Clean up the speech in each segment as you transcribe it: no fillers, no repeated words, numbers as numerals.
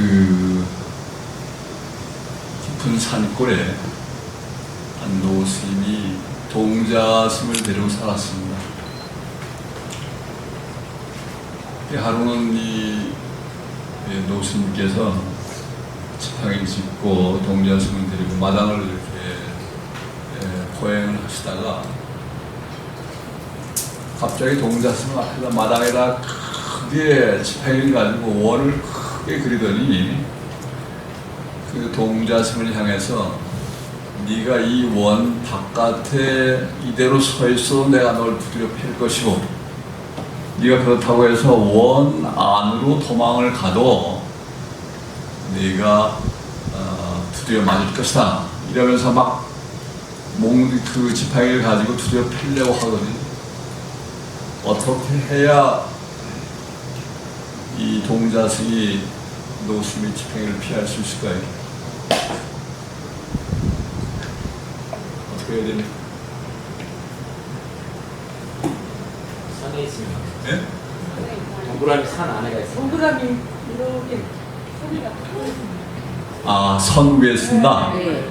그 깊은 산골에 한 노스님이 동자승을 데리고 살았습니다. 하루는 이 노스님께서 지팡이를 짚고 동자승을 데리고 마당을 이렇게 보행을 하시다가 갑자기 동자승 앞에다 마당에다 크게 지팡이를 가지고 원을 크게 그리더니 그 동자승을 향해서 네가 이 원 바깥에 이대로 서 있어 내가 널 두드려 팰 것이고, 네가 그렇다고 해서 원 안으로 도망을 가도 네가 두드려 맞을 것이다 이러면서 막 그 지팡이를 가지고 두드려 패려고 하거든요. 어떻게 해야 이 동자승이 노스님의 지팡이를 피할 수 있을까요? 어떻게 해야 됩니까? 산에 있으면. 예? 동그라미 산 안에가 있어. 동그라미 이렇게 소리가 아, 선 위에 쓴다? 네.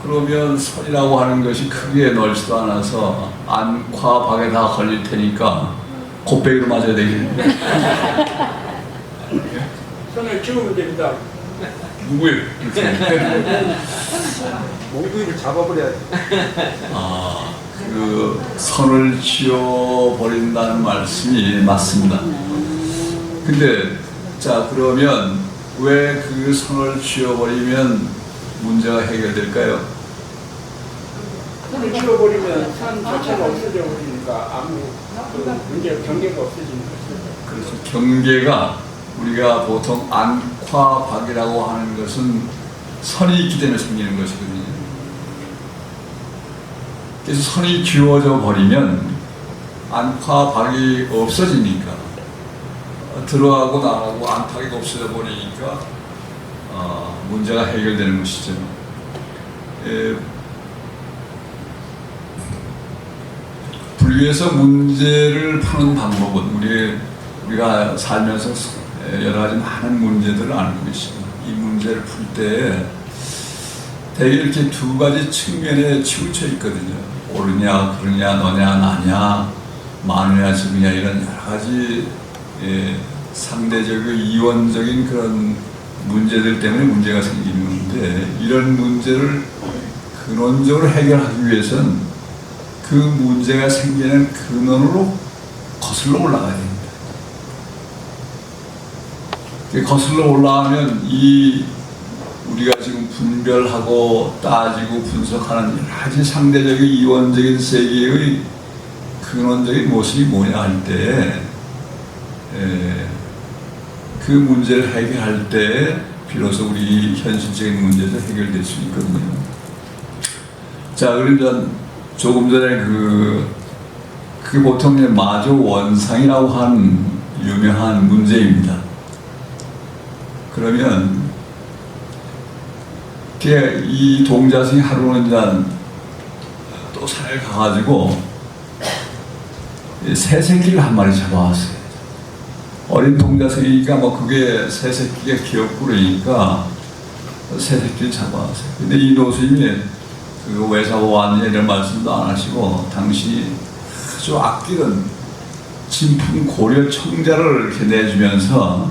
그러면 선이라고 하는 것이 크게 넓지도 않아서 안과 박에 다 걸릴 테니까 곱빼기로 맞아야 되겠네. 손을 키우면 됩니다. 누구예요? 몽둥이를 잡아버려야지. 아, 그 선을 지어버린다는 말씀이 맞습니다. 근데 자, 그러면 왜 그 선을 지어버리면 문제가 해결될까요? 손을 키워버리면 산 자체가 없어져 버리니까 아무 경계가 없어지는 거죠. 그래서 경계가 우리가 보통 안과 박이라고 하는 것은 선이 있기 때문에 생기는 것이거든요. 그래서 선이 지워져 버리면 안과 박이 없어지니까 들어가고 나가고 안팎이 없어져 버리니까 문제가 해결되는 것이죠. 불교에서 문제를 푸는 방법은 우리가 살면서 여러 가지 많은 문제들을 알고 있습니다. 이 문제를 풀 때 대개 이렇게 두 가지 측면에 치우쳐 있거든요. 옳으냐, 그러냐, 너냐, 나냐, 많으냐, 적으냐 이런 여러 가지 상대적이고 이원적인 그런 문제들 때문에 문제가 생기는 건데, 이런 문제를 근원적으로 해결하기 위해서는 그 문제가 생기는 근원으로 거슬러 올라가야 됩니다. 거슬러 올라가면 우리가 지금 분별하고 따지고 분석하는 여러 가지 상대적인 이원적인 세계의 근원적인 모습이 뭐냐 할 때, 그 문제를 해결할 때 비로소 우리 현실적인 문제도 해결될 수 있거든요. 자, 그러면 조금 전에 그 보통 마조 원상이라고 하는 유명한 문제입니다. 그러면 이 동자승이 하루는 또 산에 가가지고 새새끼를 한 마리 잡아왔어요. 어린 동자승이니까 그게 새새끼가 귀엽고 그러니까 새새끼를 잡아왔어요. 근데 이 노스님이 왜 잡아왔느냐 이런 말씀도 안 하시고 당시 아주 아끼던 진품 고려 청자를 이렇게 내주면서,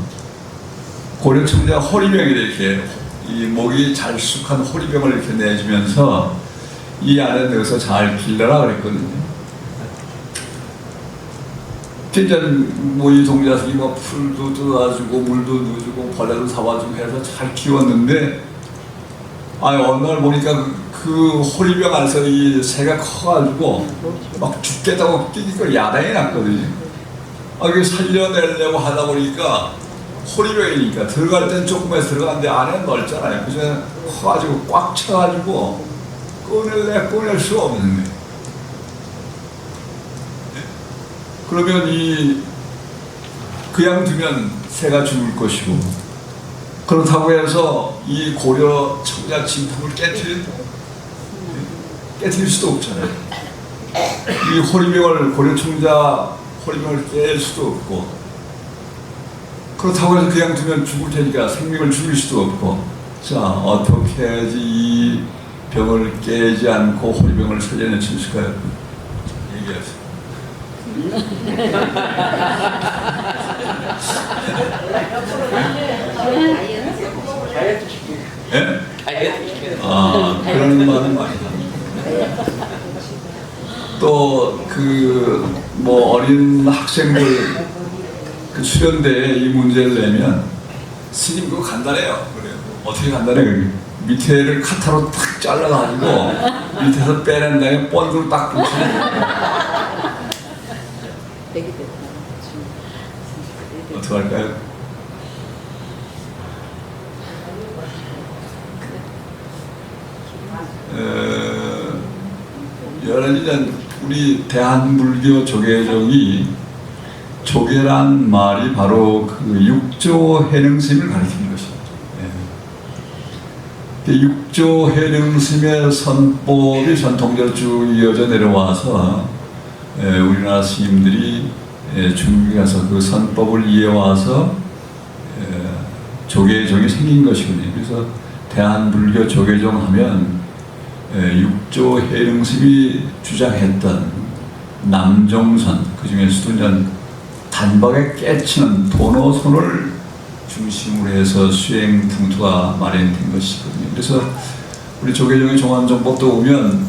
고려 청자 호리병이 이렇게 이 목이 잘 숙한 호리병을 이렇게 내주면서 이 안에 넣어서 잘 길러라 그랬거든요. 이 동자승이 풀도 뜯어주고 물도 넣어주고 벌레도 잡아주고 해서 잘 키웠는데, 어느 날 보니까 그 호리병 안에서 이 새가 커가지고 막 죽겠다고 끼니까 야단이 났거든요. 이거 살려내려고 하다 보니까 호리병이니까 들어갈 땐 조금만 들어가는데 안에는 넓잖아요. 그래서 커가지고 꽉 차가지고 꺼낼 수가 없는 거예요. 그러면 그냥 두면 새가 죽을 것이고, 그렇다고 해서 이 고려 청자 진품을 깨뜨릴 수도 없잖아요. 이 고려 청자 호리병을 깰 수도 없고, 그렇다고 해서 그냥 두면 죽을 테니까 생명을 죽일 수도 없고, 자, 어떻게 해야지 이 병을 깨지 않고 호리병을 살려낼 수 있을까요? 얘기하세요. 다이어트 시키고. 예? 다이어트 아, 그런 말은 많이 합니다. 또, 어린 학생들 그 수련대에 이 문제를 내면, 스님 그거 간단해요. 그래요. 어떻게 간단해요? 밑에를 카타로 탁 잘라가지고, 밑에서 빼낸 다음에 본드로 딱 붙이는 거예요. 어떻게 할까요? 여러 가지 우리 대한불교 조계종이 조계란 말이 바로 그 육조 해능심을 가리키는 것입니다. 육조 해능심의 선법이 전통적으로 쭉 이어져 내려와서 우리나라 스님들이 중국에 가서 그 선법을 이어와서 조계종이 생긴 것이거든요. 그래서 대한불교 조계종 하면 육조 해능심이 주장했던 남종선, 그 중에서도 이제 단박에 깨치는 도노선을 중심으로 해서 수행 풍토가 마련된 것이거든요. 그래서 우리 조계종의 종안정법도 보면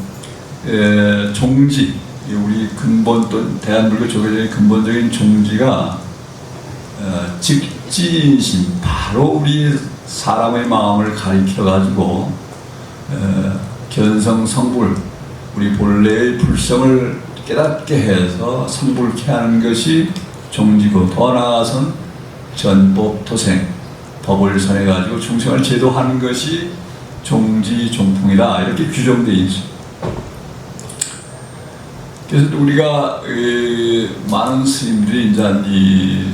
종지, 우리 근본 또 대한불교 조계종의 근본적인 종지가 직지인심, 바로 우리 사람의 마음을 가리켜 가지고 견성성불, 우리 본래의 불성을 깨닫게 해서 성불케 하는 것이 종지고, 더 나아가서는 전법토생, 법을 선해가지고 중생을 제도하는 것이 종지종풍이다, 이렇게 규정되어 있습니다. 그래서 우리가 많은 스님들이 이제 이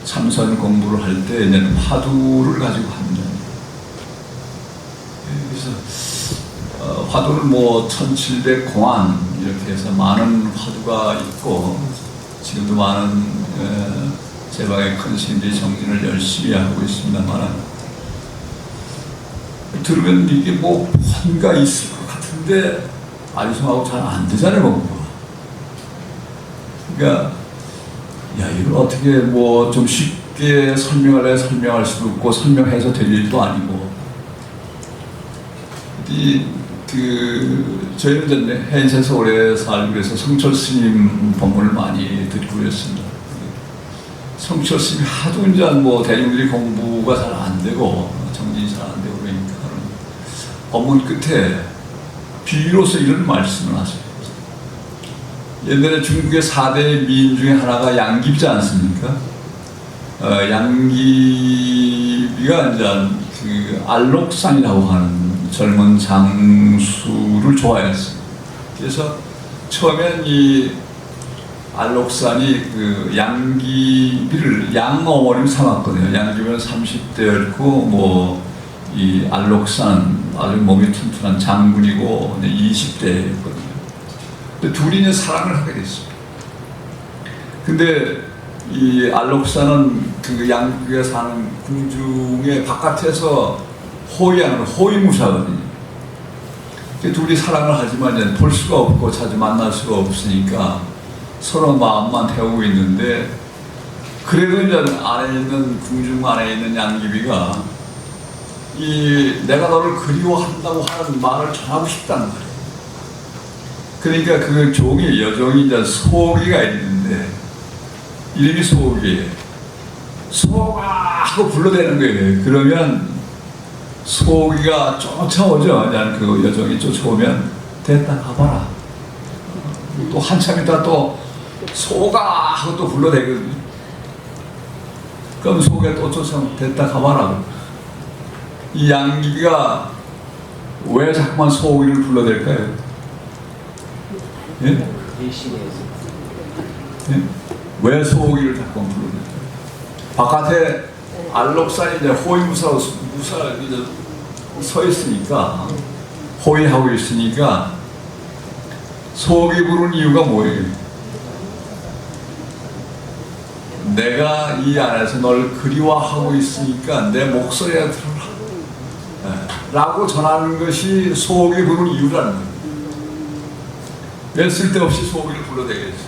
참선 공부를 할 때 이제 화두를 가지고 합니다. 그래서 화두를 1700공안 이렇게 해서 많은 화두가 있고, 지금도 많은 제방의 큰 스님들이 정진을 열심히 하고 있습니다만, 들으면 이게 뭔가 있을 것 같은데 아리송하고 잘 안 되잖아요, 공부가. 그러니까 이걸 어떻게 좀 쉽게 설명할 수도 없고 설명해서 될 일도 아니고, 저희는 이제 해인사에서 오래 살고 그래서 성철 스님 법문을 많이 듣고 그랬습니다. 성철 스님이 하도 이제 대중들이 공부가 잘 안 되고 정진이 잘 안 되고 그러니까 법문 끝에 비유로서 이런 말씀을 하세요. 옛날에 중국의 4대 미인 중에 하나가 양귀비지 않습니까? 양귀비가 이제 알록산이라고 하는 젊은 장수를 좋아했어요. 그래서 처음엔 이 알록산이 양귀비를 양어머니를 삼았거든요. 양귀비는 30대였고, 이 알록산 아주 몸이 튼튼한 장군이고 20대였거든요. 근데 둘이 이제 사랑을 하게 됐습니다. 근데 이 알록산은 양귀비가 사는 궁중의 바깥에서 호위무사거든요. 둘이 사랑을 하지만 이제 볼 수가 없고 자주 만날 수가 없으니까 서로 마음만 태우고 있는데, 그래도 이제 궁중 안에 있는 양귀비가 내가 너를 그리워한다고 하는 말을 전하고 싶다는 거예요. 그러니까 그 여종이 이제 소기가 있는데, 이름이 소기예요. 소가 하고 불러대는 거예요. 그러면 소기가 쫓아오죠. 그 여종이 쫓아오면 됐다 가봐라. 또 한참 있다 또 소가 하고 또 불러대거든요. 그럼 소기가 또 쫓아오면 됐다 가봐라. 이 양귀비가 왜 자꾸만 소기를 불러댈까요? 예? 예? 왜 소기를 자꾸만 불러댈까요? 바깥에 알록산이 이제 호위무사로 이제 서 있으니까, 호위하고 있으니까 소기 부르는 이유가 뭐예요? 내가 이 안에서 널 그리워하고 있으니까 내 목소리가 들어라. 라고 전하는 것이 소옥이 부르는 이유라는 거예요. 왜 쓸데없이 소옥이를 불러대겠어요.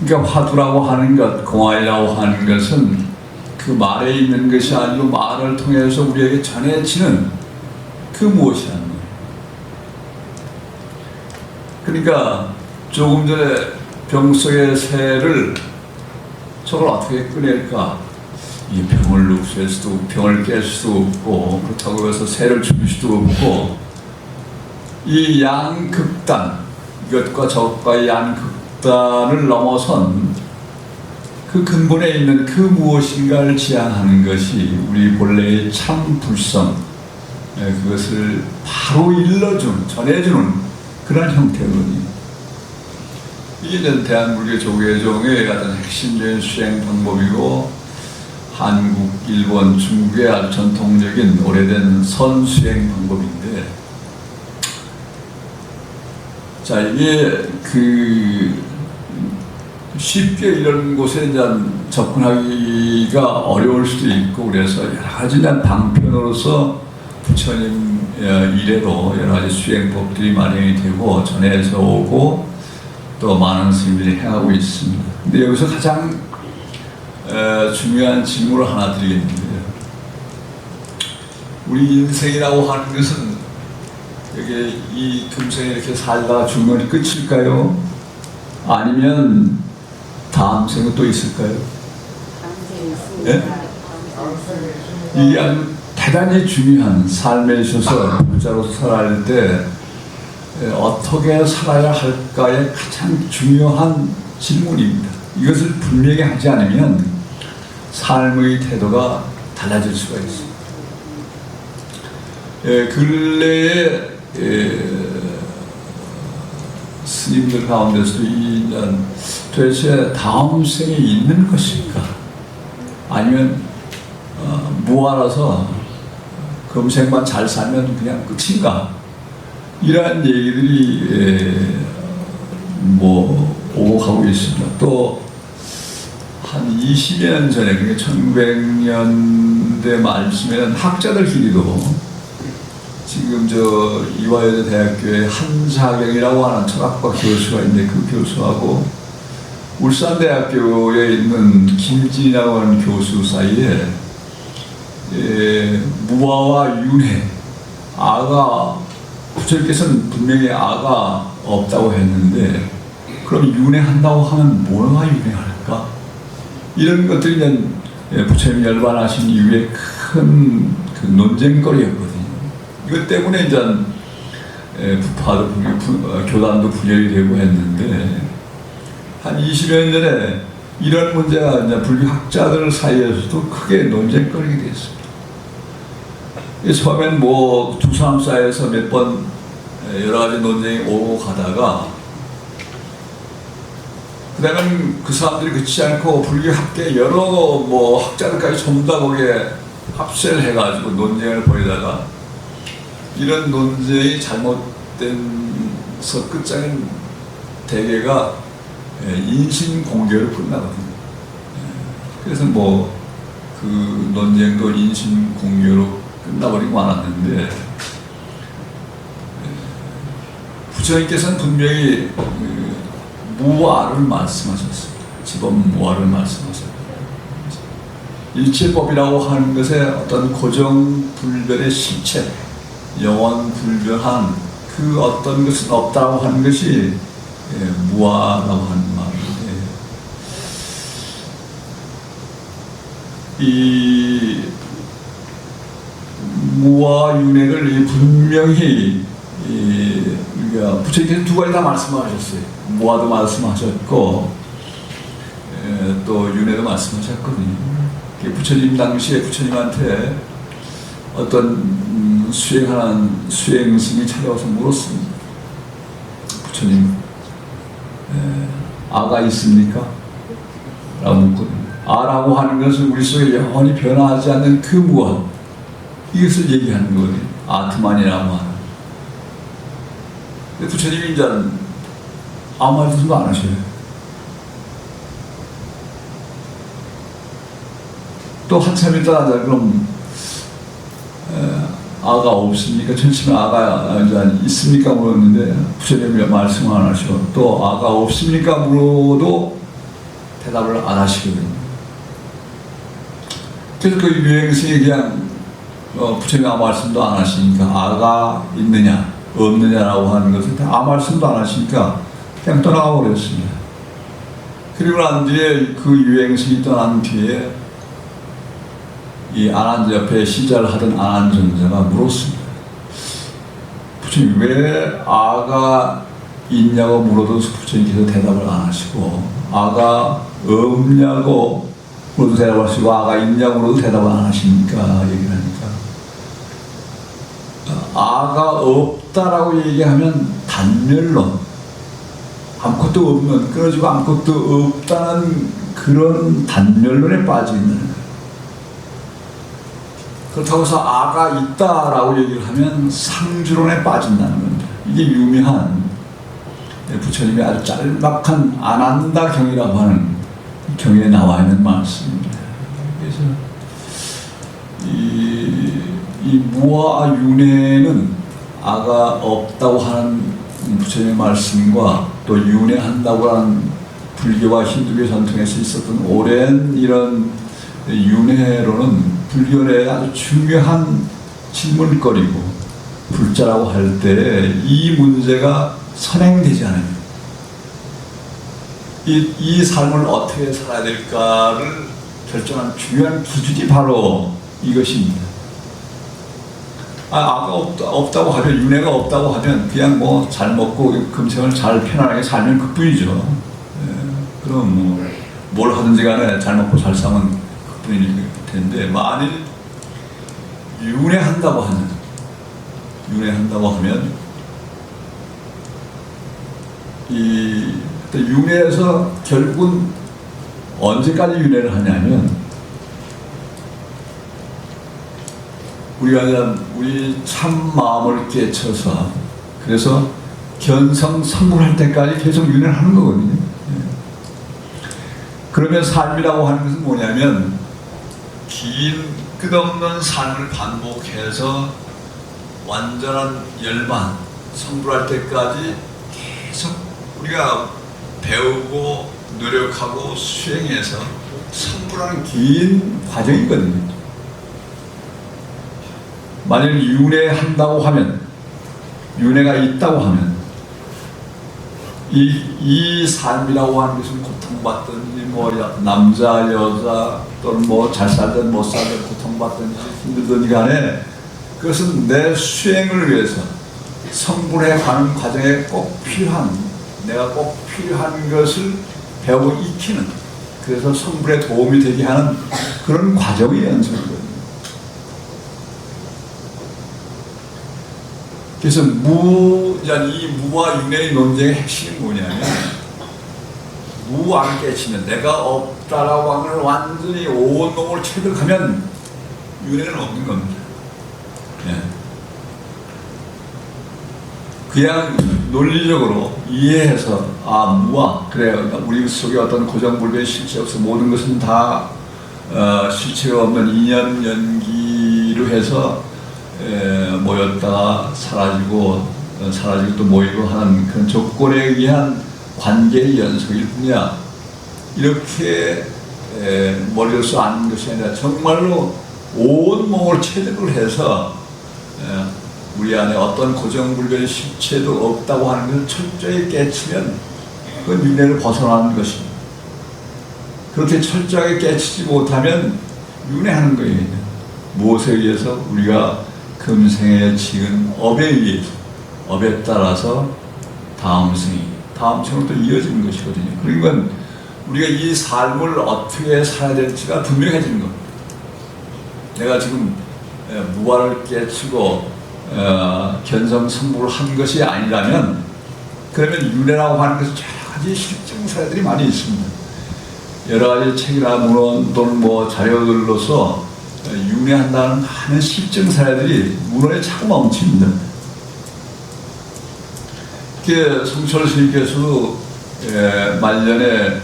그러니까 화두라고 하는 것, 공화이라고 하는 것은 그 말에 있는 것이 아니고 말을 통해서 우리에게 전해지는 그 무엇이라는 거예요. 그러니까 조금 전에 병 속의 새를 저걸 어떻게 꺼낼까? 이 병을 흡수할 수도 없고 병을 깰 수도 없고 그렇다고 해서 새를 죽일 수도 없고 이 양극단, 이것과 저것과의 양극단을 넘어선 그 근본에 있는 그 무엇인가를 지향하는 것이 우리 본래의 참 불성, 그것을 바로 일러주는, 전해주는 그런 형태거든요. 이게 이제 대한불교 조계종의 어떤 핵심적인 수행 방법이고 한국, 일본, 중국의 아주 전통적인 오래된 선수행 방법인데, 자, 이게 쉽게 이런 곳에 이제 접근하기가 어려울 수도 있고, 그래서 여러 가지 이제 방편으로서 부처님 이래로 여러 가지 수행법들이 마련이 되고 전해져 오고 또 많은 스님들이 행하고 있습니다. 근데 여기서 가장 중요한 질문을 하나 드리겠는데요. 우리 인생이라고 하는 것은 여기 이 금생에 이렇게 살다가 죽는 것이 끝일까요? 아니면 다음 생은 또 있을까요? 예? 이게 아주 대단히 중요한 삶에 있어서 부자로서 살아갈 때 어떻게 살아야 할까의 가장 중요한 질문입니다. 이것을 분명히 하지 않으면 삶의 태도가 달라질 수가 있습니다. 근래에 스님들 가운데서도 도대체 다음 생에 있는 것일까? 아니면 무아라서 금생만 잘 살면 그냥 끝인가? 이러한 얘기들이 오고 가고 있습니다. 또 한 20여 년 전에, 그러니까 1900년대 말쯤에는 학자들끼리도 지금 이화여대 대학교에 한사경이라고 하는 철학과 교수가 있는데 그 교수하고 울산대학교에 있는 김진이라고 하는 교수 사이에 무아와 윤회, 아가, 부처님께서는 분명히 아가 없다고 했는데 그럼 윤회한다고 하면 뭐가 윤회할까? 이런 것들이 부처님이 열반하신 이후에 큰 논쟁거리였거든요. 이것 때문에 이제 부파도 교단도 분열이 되고 했는데 한 20년 전에 이런 문제가 이제 불교학자들 사이에서도 크게 논쟁거리가 됐습니다. 처음엔 두 사람 사이에서 몇 번 여러 가지 논쟁이 오고 가다가 그다음엔 그 사람들이 그치지 않고 불교학계 여러 학자들까지 전부 다 거기에 합세를 해가지고 논쟁을 벌이다가 이런 논쟁이 잘못된서 끝장인 대개가 인신공개로 끝나거든요. 그래서 그 논쟁도 인신공개로 끝나버리고 말았는데 부처님께서는 분명히 무아를 말씀하셨습니다. 지범 무아를 말씀하셨습니다. 일체법이라고 하는 것에 어떤 고정불변의 실체, 영원불변한 그 어떤 것은 없다고 하는 것이 무아라고 하는 말인데, 이 무아 윤회를 분명히 우리가 부처님께서 두 가지 다 말씀하셨어요. 무아도 말씀하셨고 또 윤회도 말씀하셨거든요. 부처님 당시에 부처님한테 어떤 수행하는 수행승이 찾아와서 물었습니다. 부처님, 아가 있습니까? 라고 묻거든요. 아라고 하는 것은 우리 속에 영원히 변화하지 않는 그 무아, 이것을 얘기하는 거거든요. 아트만이라고 하는. 근데 부처님이 이제 아무 말도 안 하셔요. 또 한참 있다가 그럼 아가 없습니까? 전심에 아가 있습니까? 물었는데 부처님이 말씀 안 하시고 또 아가 없습니까? 물어도 대답을 안 하시거든요. 그래서 그 유행성이 그냥 부처님이 아무 말씀도 안 하시니까 아가 있느냐 없느냐라고 하는 것을 아무 말씀도 안 하시니까 그냥 떠나가 버렸습니다. 그리고 난 뒤에 그 유행성이 떠난 뒤에 이 아난자 옆에 시자를 하던 아난존자가 물었습니다. 부처님 왜 아가 있냐고 물어도 부처님께서 대답을 안 하시고 아가 없냐고 물어도 대답을 하시고 아가 있냐고 물어도 대답을 안 하십니까? 얘기를 하니까 아가 없다라고 얘기하면 단멸론 아무것도 없는 끊어지고 아무것도 없다는 그런 단멸론에 빠져 있는 거예요. 그렇다고 해서 아가 있다라고 얘기를 하면 상주론에 빠진다는 겁니다. 이게 유명한 부처님이 아주 짤막한 아난다 경이라고 하는 경에 나와 있는 말씀입니다. 그래서 이 무아 윤회는 아가 없다고 하는 부처님의 말씀과 또 윤회한다고 하는 불교와 힌두교 전통에서 있었던 오랜 이런 윤회로는 불교의 아주 중요한 질문거리고 불자라고 할 때 이 문제가 선행되지 않으면 이 삶을 어떻게 살아야 될까를 결정한 중요한 기준이 바로 이것입니다. 아가 없다고 하면 윤회가 없다고 하면 그냥 뭐 잘 먹고 금생을 잘 편안하게 살면 그뿐이죠. 그럼 뭘 하든지 간에 잘 먹고 잘 사면 그뿐일 텐데 만일 윤회한다고 하면 이 윤회에서 결국은 언제까지 윤회를 하냐면 우리 참 마음을 깨쳐서 그래서 견성성불할 때까지 계속 윤회를 하는 거거든요. 그러면 삶이라고 하는 것은 뭐냐면 긴 끝없는 삶을 반복해서 완전한 열반 성불할 때까지 계속 우리가 배우고 노력하고 수행해서 성불하는 긴 과정이거든요. 만약 윤회한다고 하면 윤회가 있다고 하면 이 삶이라고 하는 것은 고통받든지 뭐 남자 여자 또는 뭐 잘 살든 못 살든 고통받든지 힘들든지 간에 그것은 내 수행을 위해서 성불해 가는 과정에 꼭 필요한 내가 꼭 필요한 것을 배우고 익히는 그래서 성불에 도움이 되게 하는 그런 과정의 연습이거든요. 그래서 이 무와 윤회의 논쟁의 핵심이 뭐냐면 무안 깨치면 내가 없다라고 하는 걸 완전히 온몸을 체득하면 윤회는 없는 겁니다. 예. 그냥 논리적으로 이해해서 무아 그래 우리 속에 어떤 고정불변 실체 없어 모든 것은 다 실체가 없는 인연 연기로 해서 모였다가 사라지고 또 모이고 하는 그런 조건에 의한 관계의 연속일 뿐이야. 이렇게 머리로서 아는 것이 아니라 정말로 온몸을 체득을 해서 우리 안에 어떤 고정불변 실체도 없다고 하는 것을 철저히 깨치면 그건 윤회를 벗어나는 것입니다. 그렇게 철저하게 깨치지 못하면 윤회하는 거예요. 무엇에 의해서? 우리가 금생에 지은 업에 의해서 업에 따라서 다음 생으로 또 이어지는 것이거든요. 그러니까 우리가 이 삶을 어떻게 살아야 될지가 분명해지는 겁니다. 내가 지금 무아를 깨치고 견성성불을 한 것이 아니라면 그러면 윤회라고 하는 것은 여러 가지 실증사들이 많이 있습니다. 여러 가지 책이나 문헌 또는 뭐 자료들로서 윤회한다는 많은 실증사들이 문헌에 자꾸 멈춥니다. 성철 스님께서도 말년에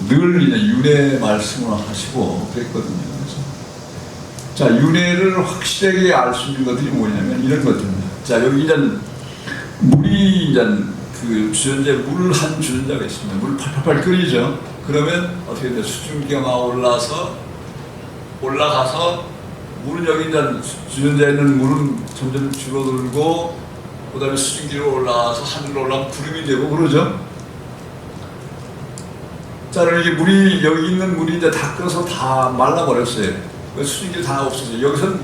늘 이제 윤회 말씀을 하시고 그랬거든요. 그래서 자, 윤회를 확실하게 알 수 있는 것들이 뭐냐면 이런 것들입니다. 자, 여기 이제 물이 이제 그 주전자에 물 한 주전자가 있습니다. 물 팔팔팔 끓이죠. 그러면 어떻게 돼요? 수증기가 막 올라가서 물은 여기 이제 주전자에 있는 물은 점점 줄어들고 그 다음에 수증기로 올라가서 하늘로 올라가면 구름이 되고 그러죠. 자, 그럼 이게 물이 여기 있는 물이 이제 다 끓어서 다 말라버렸어요. 수증기를 다 없어서 여기서는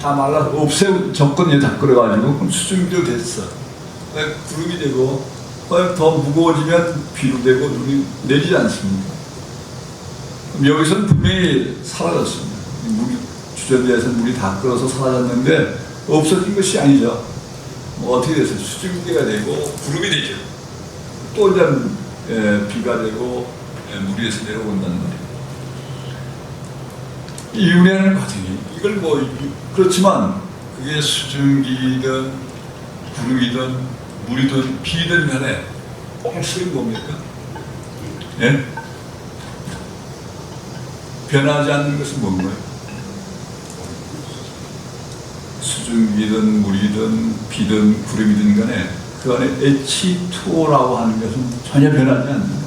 다 말라서 없애졌거든요. 다 끓여가지고 그럼 수증기도 됐어. 구름이 되고 더 무거워지면 비로 되고 눈이 내리지 않습니까? 그럼 여기서는 분명히 사라졌습니다. 물이 주전자에서 물이 다 끓어서 사라졌는데 없어진 것이 아니죠. 뭐 어떻게 됐어요? 수증기가 되고 구름이 되죠. 또 이제 비가 되고 물 위에서 내려온다는 말이에요. 이 윤회하는 과정이 이걸 뭐 그렇지만 그게 수증기든 구름이든 물이든 비든 간에 핵심이 뭡니까? 예? 변하지 않는 것은 뭔가요? 수증기든 물이든 비든 구름이든 간에 그 안에 H2O라고 하는 것은 전혀 변하지 않는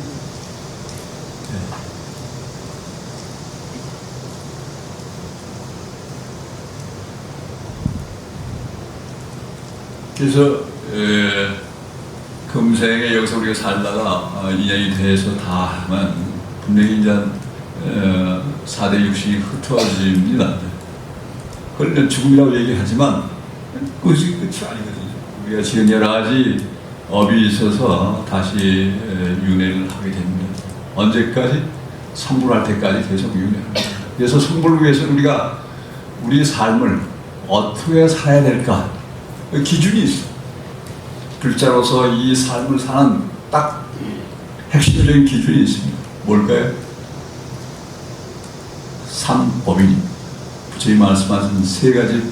그래서 금생에 여기서 우리가 살다가 인연이 돼서 다 하면 분명히 이제 4대 육신이 흩어집니다. 그걸 죽음이라고 얘기하지만 그것이 끝이 아니거든요. 우리가 지금 여러 가지 업이 있어서 다시 윤회를 하게 됩니다. 언제까지? 성불할 때까지 계속 윤회합니다. 그래서 성불을 위해서 우리가 우리 삶을 어떻게 살아야 될까? 기준이 있어. 불자로서 이 삶을 사는 딱 핵심적인 기준이 있습니다. 뭘까요? 삼법입니다. 부처님 말씀하신 세 가지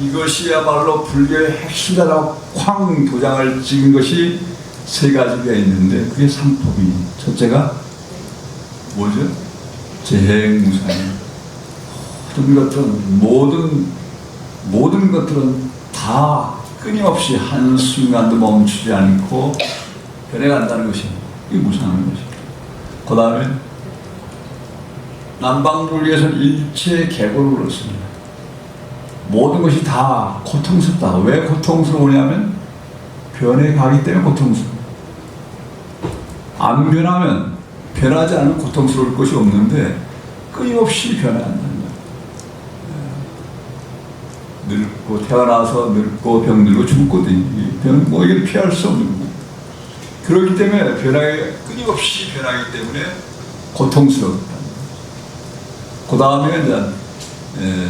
이것이야말로 불교의 핵심이라고 쾅 도장을 찍은 것이 세 가지가 있는데 그게 삼법입니다. 첫째가 뭐죠? 재행무상. 모든 것들은 다 끊임없이 한순간도 멈추지 않고 변해간다는 것이 이게 무상한 것입니다. 그 다음에 남방불교에서는 일체 계고를 그렇습니다. 모든 것이 다 고통스럽다. 왜 고통스러우냐면 변해가기 때문에 고통스러워. 안 변하면 변하지 않으면 고통스러울 것이 없는데 끊임없이 변해간다. 늙고 태어나서 늙고 병들고 죽거든요. 병은 뭐 이게 피할 수 없는 거예요. 그렇기 때문에 끊임없이 변하기 때문에 고통스럽다. 그 다음에 이제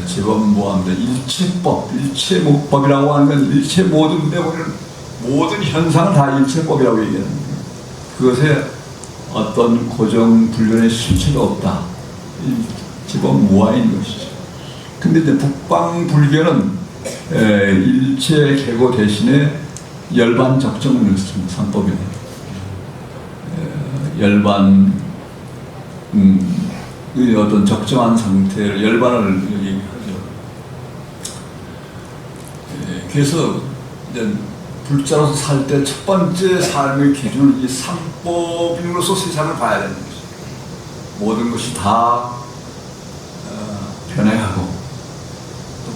제법모함대 일체법, 일체목법이라고 하는 건 일체 모든 현상은 다 일체법이라고 얘기하는 거예요. 그것에 어떤 고정 불변의 실체가 없다. 제법무아인 것이죠. 근데 이제 북방 불교는 일체 계고 대신에 열반 적정을 넣습니다. 삼법에 열반 어떤 적정한 상태를 열반을 얘기하죠. 그래서 이제 불자로서 살 때 첫 번째 삶의 기준은 이 삼법인으로서 세상을 봐야 되는 것이죠. 모든 것이 다 변해가고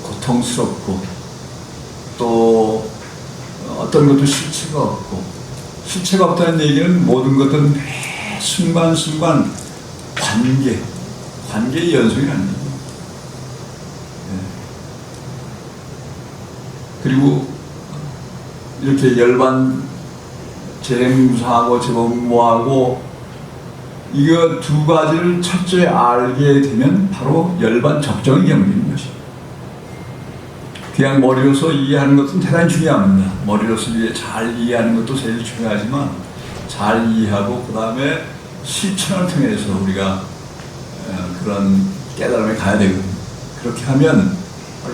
고통스럽고 또 어떤 것도 실체가 없고 실체가 없다는 얘기는 모든 것은 매 순간순간 관계의 연속이라는 거예요. 그리고 이렇게 열반 재행무사하고 제법모하고 이거 두 가지를 철저히 알게 되면 바로 열반 적정이 경계인 것이에요. 그냥 머리로서 이해하는 것은 대단히 중요합니다. 머리로서 잘 이해하는 것도 제일 중요하지만 잘 이해하고 그 다음에 실천을 통해서 우리가 그런 깨달음에 가야 되거든요. 그렇게 하면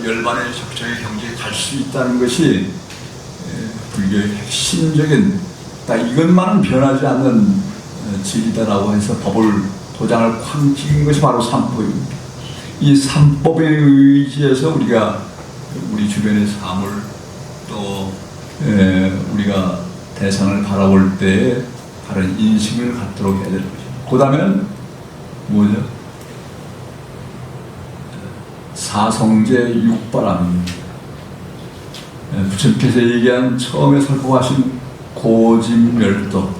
열반의 적정의 경지에 갈 수 있다는 것이 불교의 핵심적인 딱 이것만은 변하지 않는 지리다라고 해서 법을 도장을 쾅 찍은 것이 바로 삼법입니다. 이 삼법에 의지해서 우리가 우리 주변의 삶을 또 우리가 대상을 바라볼 때 바른 인식을 갖도록 해야 될 것입니다. 그 다음에는 뭐죠? 사성제 육바람입니다. 부처님께서 얘기한 처음에 설법하신 고집멸도,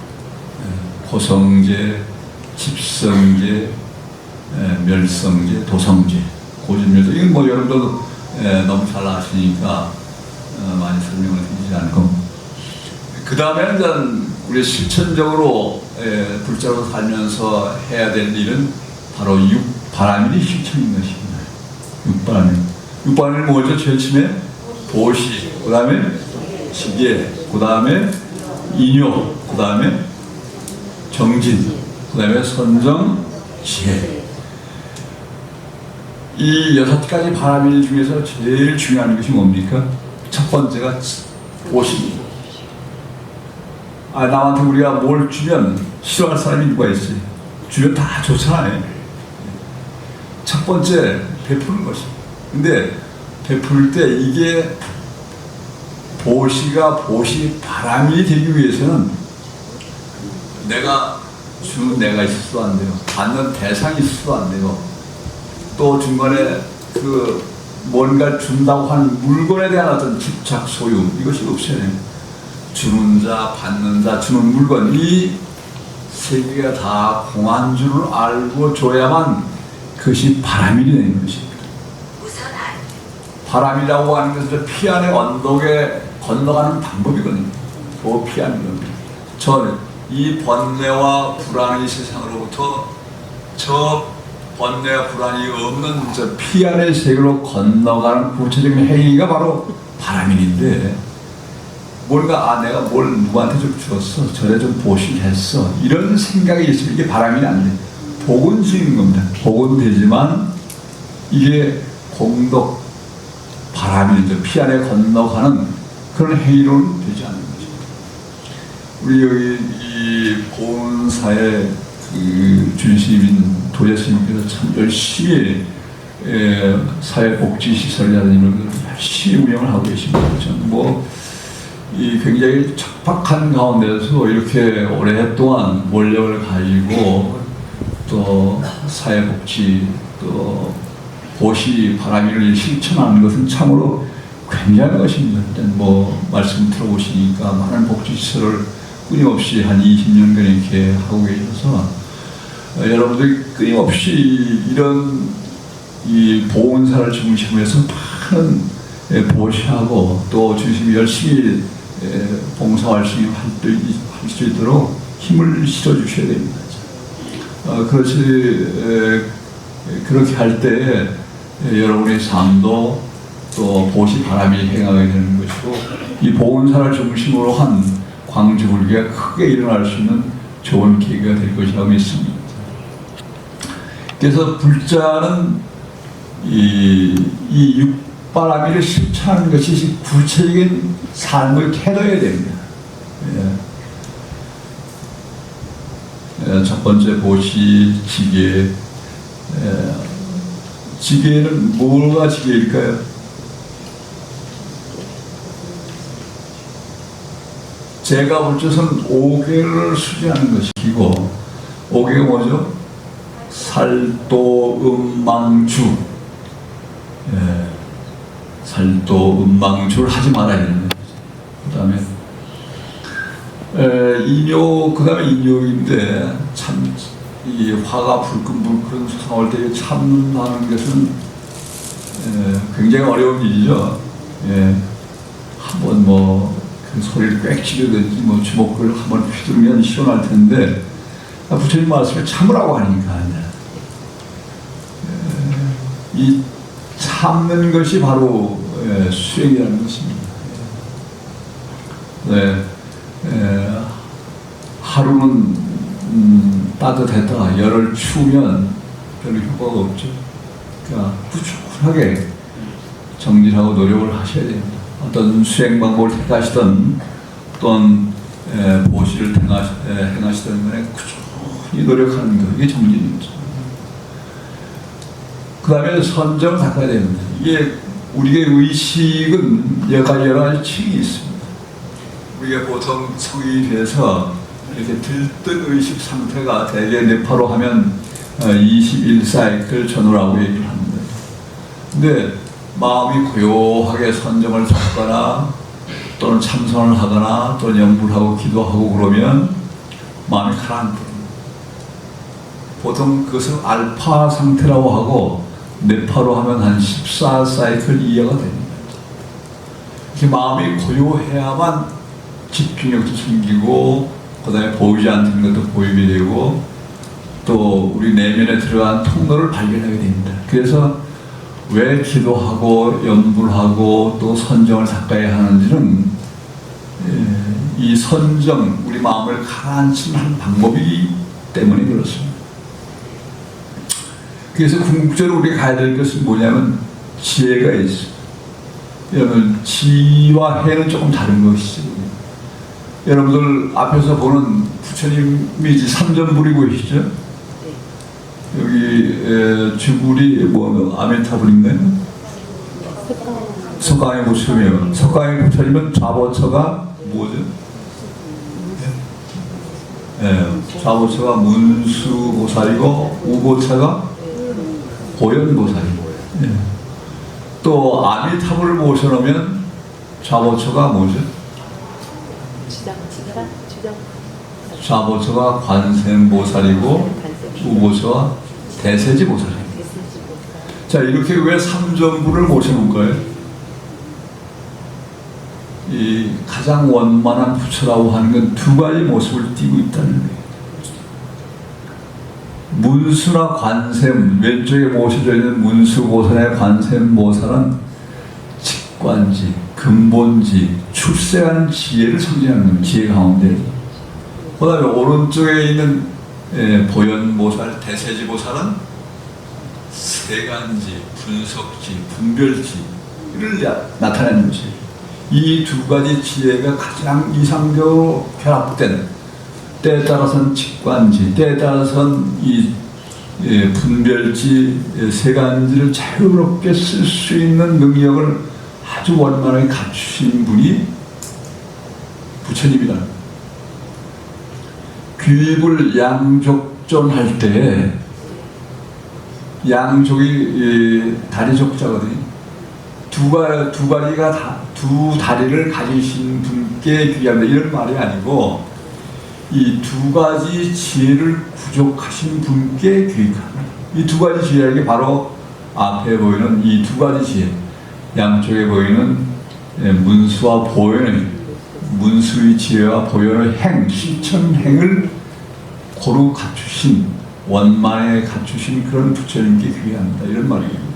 고성제, 집성제, 멸성제, 도성제, 고집멸도, 이건 뭐 여러분도 너무 잘 아시니까 많이 설명을 드리지 않고, 그 다음에는 이제 우리 실천적으로 불자로 살면서 해야 될 일은 바로 육바라밀이 실천인 것입니다. 육바라밀. 육바라밀이 뭐죠? 제일 처음에 보시, 그 다음에 지계, 그 다음에 인요, 그 다음에 정진, 그 다음에 선정, 지혜. 이 6가지 바라밀 중에서 제일 중요한 것이 뭡니까? 첫 번째가 보시입니다. 남한테 우리가 뭘 주면 싫어할 사람이 누가 있어요? 주면 다 좋잖아요. 첫 번째, 베푸는 것입니다. 근데 베풀 때 이게 보시 바람이 되기 위해서는 내가 주는 내가 있어도 안 돼요. 받는 대상이 있어도 안 돼요. 또 중간에 그 뭔가 준다고 하는 물건에 대한 어떤 집착, 소유, 이것이 없어야 돼요. 주는 자, 받는 자, 주는 물건, 이 세 개가 다 공한 줄을 알고 줘야만 그것이 바람이 되는 것입니다. 바람이라고 하는 것은 피안의 언덕에 건너가는 방법이거든요. 그 피하는 겁니다. 저는 이 번뇌와 불안의 세상으로부터 저 번뇌와 불안이 없는 저 피안의 세계로 건너가는 구체적인 행위가 바로 바람일인데, 뭔가 내가 뭘 누구한테 좀 주었어, 저래 좀 보실했어, 이런 생각이 있으면 이게 바람이 안 돼. 복은 지는 겁니다. 복은 되지만 이게 공덕 바람이 피안에 건너가는 그런 행위로는 되지 않는 것입니다. 우리 여기 이 보은사의 그 주심인 도제스님께서 참 열심히 사회복지시설이라는 열심히 운영을 하고 계십니다. 이 굉장히 척박한 가운데서 이렇게 오랫동안 원력을 가지고 또 사회복지 또 보시 바람이를 실천하는 것은 참으로 굉장한 것입니다. 말씀 들어보시니까 많은 복지시설을 끊임없이 한 20년간 이렇게 하고 계셔서 여러분들이 끊임없이 이런 이 보훈사를 중심으로 해서 많은 보시하고 또 중심이 열심히 봉사할 수 있도록 힘을 실어주셔야 됩니다. 그렇게 할 때 여러분의 삶도 또 보시 바람이 행하게 되는 것이고, 이 보훈사를 중심으로 한 광주불교가 크게 일어날 수 있는 좋은 계기가 될 것이라고 믿습니다. 그래서 불자는 이 육바라밀을 실천하는 것이 구체적인 삶을 태도해야 됩니다. 첫 번째 보시, 지계. 지계는 뭐가 지계일까요? 제가 볼 때는 5개를 수지하는 것이고, 5개가 뭐죠? 살도, 음망주. 살도, 음망주를 하지 말아야 되는 거죠. 그 다음에 인요, 그 다음에 인요인데, 참, 이 화가 불끈불끈 솟아올 때 참는다는 것은 굉장히 어려운 일이죠. 한번 그 소리를 꽥 지르든지 주먹을 한번 휘두르면 시원할 텐데, 부처님 말씀을 참으라고 하니까 이 참는 것이 바로 수행이라는 것입니다. 하루는 따뜻했다, 열을 추우면 별로 효과가 없죠. 그러니까 꾸준하게 정진하고 노력을 하셔야 됩니다. 어떤 수행 방법을 택하시든 또는 보시를 행하시든 간에 이 노력하는 거, 이게 정진입니다. 그 다음에 선정을 닦아야 됩니다. 이게 우리의 의식은 여러 가지 층이 있습니다. 우리가 보통 성이 돼서 이렇게 들뜬 의식 상태가 대개 뇌파로 하면 21사이클 전후라고 얘기를 합니다. 근데 마음이 고요하게 선정을 잡거나 또는 참선을 하거나 또는 연불을 하고 기도하고 그러면 마음이 가라앉거든요. 보통 그것을 알파 상태라고 하고 뇌파로 하면 한 14사이클 이하가 됩니다. 이렇게 마음이 고요해야만 집중력도 생기고 그 다음에 보이지 않는 것도 보이게 되고 또 우리 내면에 들어간 통로를 발견하게 됩니다. 그래서 왜 기도하고 연불하고 또 선정을 닦아야 하는지는 이 선정, 우리 마음을 가라앉히는 한 방법이기 때문에 그렇습니다. 그래서 궁극적으로 우리가 가야 될 것은 뭐냐면 지혜가 있어요. 여러분, 지와 해는 조금 다른 것이죠. 여러분들 앞에서 보는 부처님이 삼전불이 보이시죠? 여기 주불이 아미타불인가요? 석강의 부처님이에요. 석강의 부처님은 좌보처가 뭐죠? 좌보처가 문수보살이고 우보처가 보현보살이고 또 아미타불을 모셔놓으면 좌보처가 뭐죠? 좌보처가 관세음보살이고 우보처가 대세지보살입니다. 자, 이렇게 왜 삼전부를 모셔놓은 거예요? 이 가장 원만한 부처라고 하는 건 두 가지 모습을 띠고 있다는 거예요. 문수나 관세음, 왼쪽에 모셔져 있는 문수보살의 관세음보살은 직관지, 근본지, 출세한 지혜를 상징하는 겁니다. 지혜 가운데. 그 다음에 오른쪽에 있는 보현보살, 대세지보살은 세간지, 분석지, 분별지를 나타내는 것이에요. 이 두 가지 지혜가 가장 이상적으로 결합된, 때에 따라서는 직관지, 때에 따라서는 이 분별지, 세간지를 자유롭게 쓸 수 있는 능력을 아주 원만하게 갖추신 분이 부처님이다. 귀입을 양족존할 때 양족이 다리족자거든요. 두 다리를 가지신 분께 귀합니다. 이런 말이 아니고 이 두 가지 지혜를 부족하신 분께 귀합니다. 이 두 가지 지혜라는 게 바로 앞에 보이는 이 두 가지 지혜, 양쪽에 보이는 문수와 보현의 문수의 지혜와 보현의 행, 실천행을 고루 갖추신, 원만에 갖추신 그런 부처님께 귀합니다. 이런 말이에요.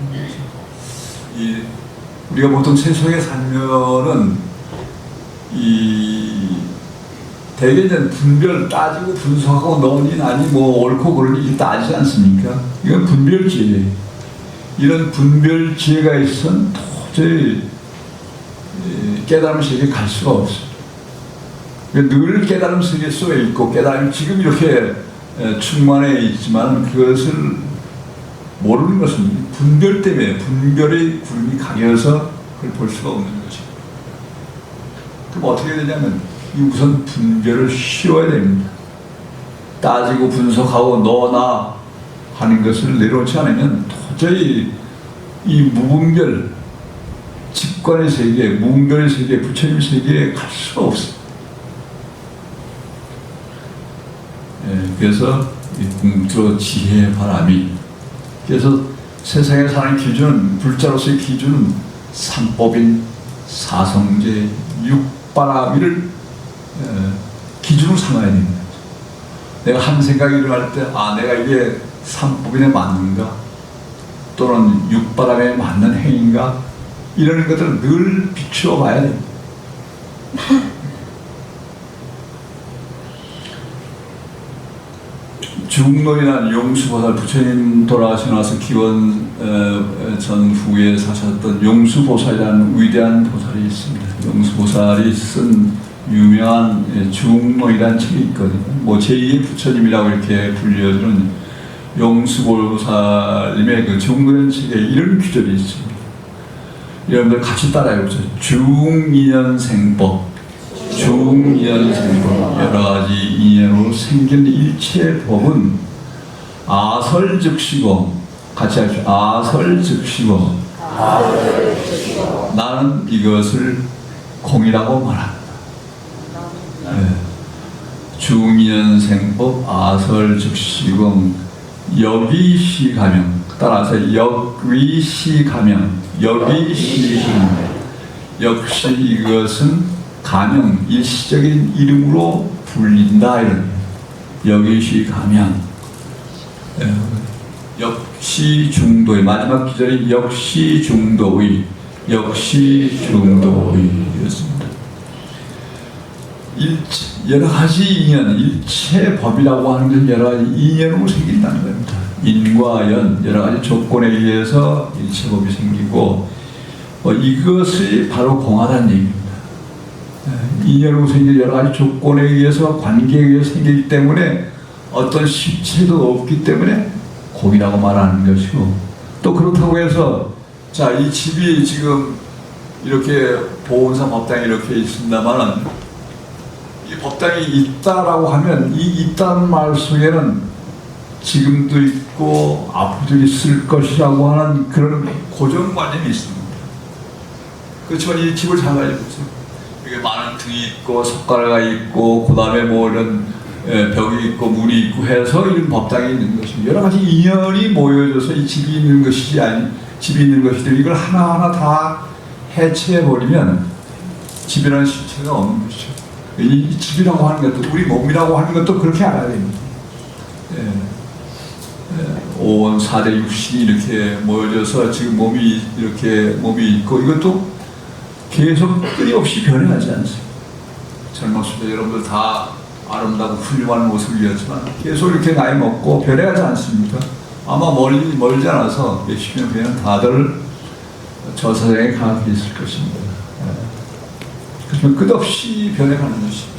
우리가 보통 세상에 살면은 대개 이제 분별 따지고 분석하고 너니 나니 뭐 옳고 그르니 따지지 않습니까? 이건 분별지혜예요. 이런 분별지혜가 있으면 도저히 깨달음 세계에 갈 수가 없어요. 늘 깨달음 세계 속에 있고 깨달음이 지금 이렇게 충만해 있지만 그것을 모르는 것은 분별 때문에 분별의 구름이 가려서 그걸 볼 수가 없는 것이죠. 그럼 어떻게 되냐면 우선 분별을 쉬워야 됩니다. 따지고 분석하고 너나 하는 것을 내려놓지 않으면 도저히 이 무분별 직관의 세계, 무분별의 세계, 부처님 세계에 갈 수가 없어요. 그래서 궁극적으로 지혜의 바람이, 그래서 세상에 사는 기준은, 불자로서의 기준은 삼법인, 사성제, 육바라미를 기준으로 삼아야 됩니다. 내가 한 생각이 일어날 때, 내가 이게 삼법인에 맞는가? 또는 육바람에 맞는 행인가? 이런 것들을 늘 비추어 봐야 됩니다. 중론이나 용수보살, 부처님 돌아가시고 나서 기원 전후에 사셨던 용수보살이라는 위대한 보살이 있습니다. 용수보살이 쓴 유명한 중몽이라는 책이 있거든요. 뭐 제2의 부처님이라고 이렇게 불려주는 용수보살님의 그 중문 책에 이런 규절이 있습니다. 여러분들 같이 따라해보세요. 중인연생법. 중인연생법. 여러 가지 인연으로 생긴 일체 법은 아설즉시고, 같이 하십시오. 아설즉시고. 나는 이것을 공이라고 말한다. 네. 중인연생법 아설즉시공 여기시가명. 따라서 역위시가명. 여기시가명. 역시 이것은 가명, 일시적인 이름으로 불린다. 이런 여기시가명. 네. 역시중도의 마지막 기절이 역시중도의 역시중도의였습니다. 여러 가지 인연, 일체법이라고 하는 것은 여러 가지 인연으로 생긴다는 겁니다. 인과 연, 여러 가지 조건에 의해서 일체법이 생기고 이것이 바로 공하다는 얘기입니다. 인연으로 생긴 여러 가지 조건에 의해서 관계에 의해서 생기기 때문에 어떤 실체도 없기 때문에 공이라고 말하는 것이고, 또 그렇다고 해서 자, 이 집이 지금 이렇게 보온사 법당이 이렇게 있습니다만은 이 법당이 있다라고 하면 이 있다는 말 속에는 지금도 있고 앞으로도 있을 것이라고 하는 그런 고정관념이 있습니다. 그렇지만 이 집을 잘 알려보세요. 이게 많은 등이 있고 석가래가 있고 그 다음에 뭐 이런 벽이 있고 문이 있고 해서 이런 법당이 있는 것입니다. 여러 가지 인연이 모여져서 이 집이 있는 것이지 아니 집이 있는 것이들 이걸 하나하나 다 해체해버리면 집이라는 실체가 없는 것이죠. 이 집이라고 하는 것도 우리 몸이라고 하는 것도 그렇게 알아야 됩니다. 오원 4대 육신이 이렇게 모여져서 지금 몸이 이렇게 몸이 있고 이것도 계속 끊임없이 변해가지 않습니다. 젊었을 때 여러분들 다 아름다고 훌륭한 모습이었지만 계속 이렇게 나이 먹고 변해가지 않습니까? 아마 멀지 않아서 몇십 년 후에는 다들 저 세상에 가게 있을 것입니다. 그렇지만 끝없이 변해가는 것입니다.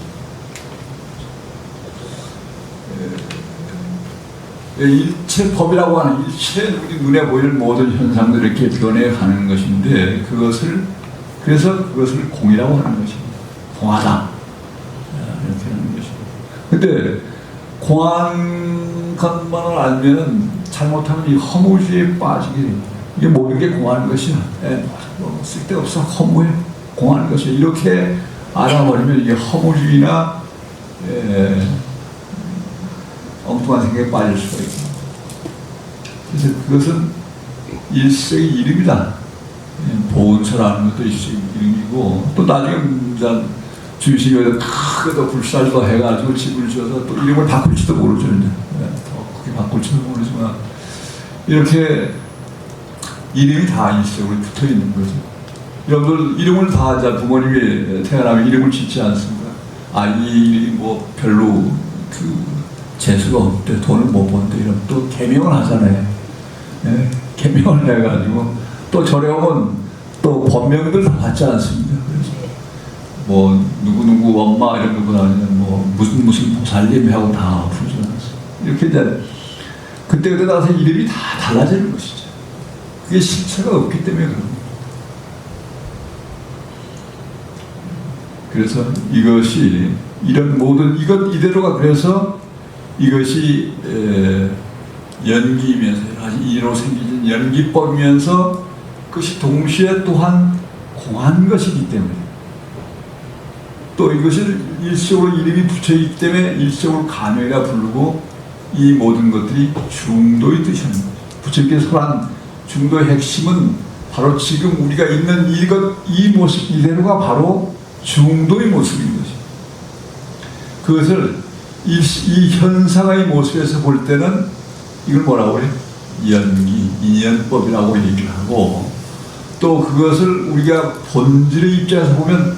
일체법이라고 하는 일체 우리 눈에 보이는 모든 현상들이 이렇게 변해가는 것인데 그래서 그것을 공이라고 하는 것입니다. 공하다. 이렇게 하는 것입니다. 근데 공한 것만을 알면 잘못하면 이 허무주의에 빠지게 됩니다. 이게 모든 게 공하는 것이야. 뭐 쓸데없어. 허무해. 공하는 것이야. 이렇게 알아버리면 이게 허무주의나 엉뚱한 생각에 빠질 수가 있습니다. 그래서 그것은 일시적인 이름이다. 보은서라는 것도 일시적인 이름이고 또 나중에 주식이 크게 불살도 해가지고 집을 지어서 또 이름을 바꿀지도 모르죠. 더 크게 바꿀지도 모르지만 이렇게 이름이 다 일시적으로 붙어 있는 거죠. 여러분들 이름을 다 이제 부모님이 태어나면 이름을 짓지 않습니까? 이 이름이 뭐 별로 재수가 없대, 돈을 못 번대 이러면 또 개명을 하잖아요. 개명을 해가지고 또 절에 오면 또 법명들 다 받지 않습니다. 그래서 뭐 누구 엄마 이런 거 아니면 뭐 무슨 보살님 하고 다 부르지 않습니다. 이렇게 이제 그때 나서 이름이 다 달라지는 것이죠. 그게 실체가 없기 때문에 그런 겁니다. 그래서 이것이 이런 모든 이것 이대로가 그래서 이것이 연기이면서 여러 가지 이로 생기는 연기법이면서 그것이 동시에 또한 공한 것이기 때문에 또 이것을 일시적으로 이름이 붙여있기 때문에 일시적으로 가명이라 부르고 이 모든 것들이 중도의 뜻이라는 거죠. 부처님께서 설한 중도의 핵심은 바로 지금 우리가 있는 이 모습 이대로가 바로 중도의 모습인 것이죠. 그것을 이 현상의 모습에서 볼 때는 이걸 뭐라고 해요? 인연법이라고 얘기를 하고 또 그것을 우리가 본질의 입장에서 보면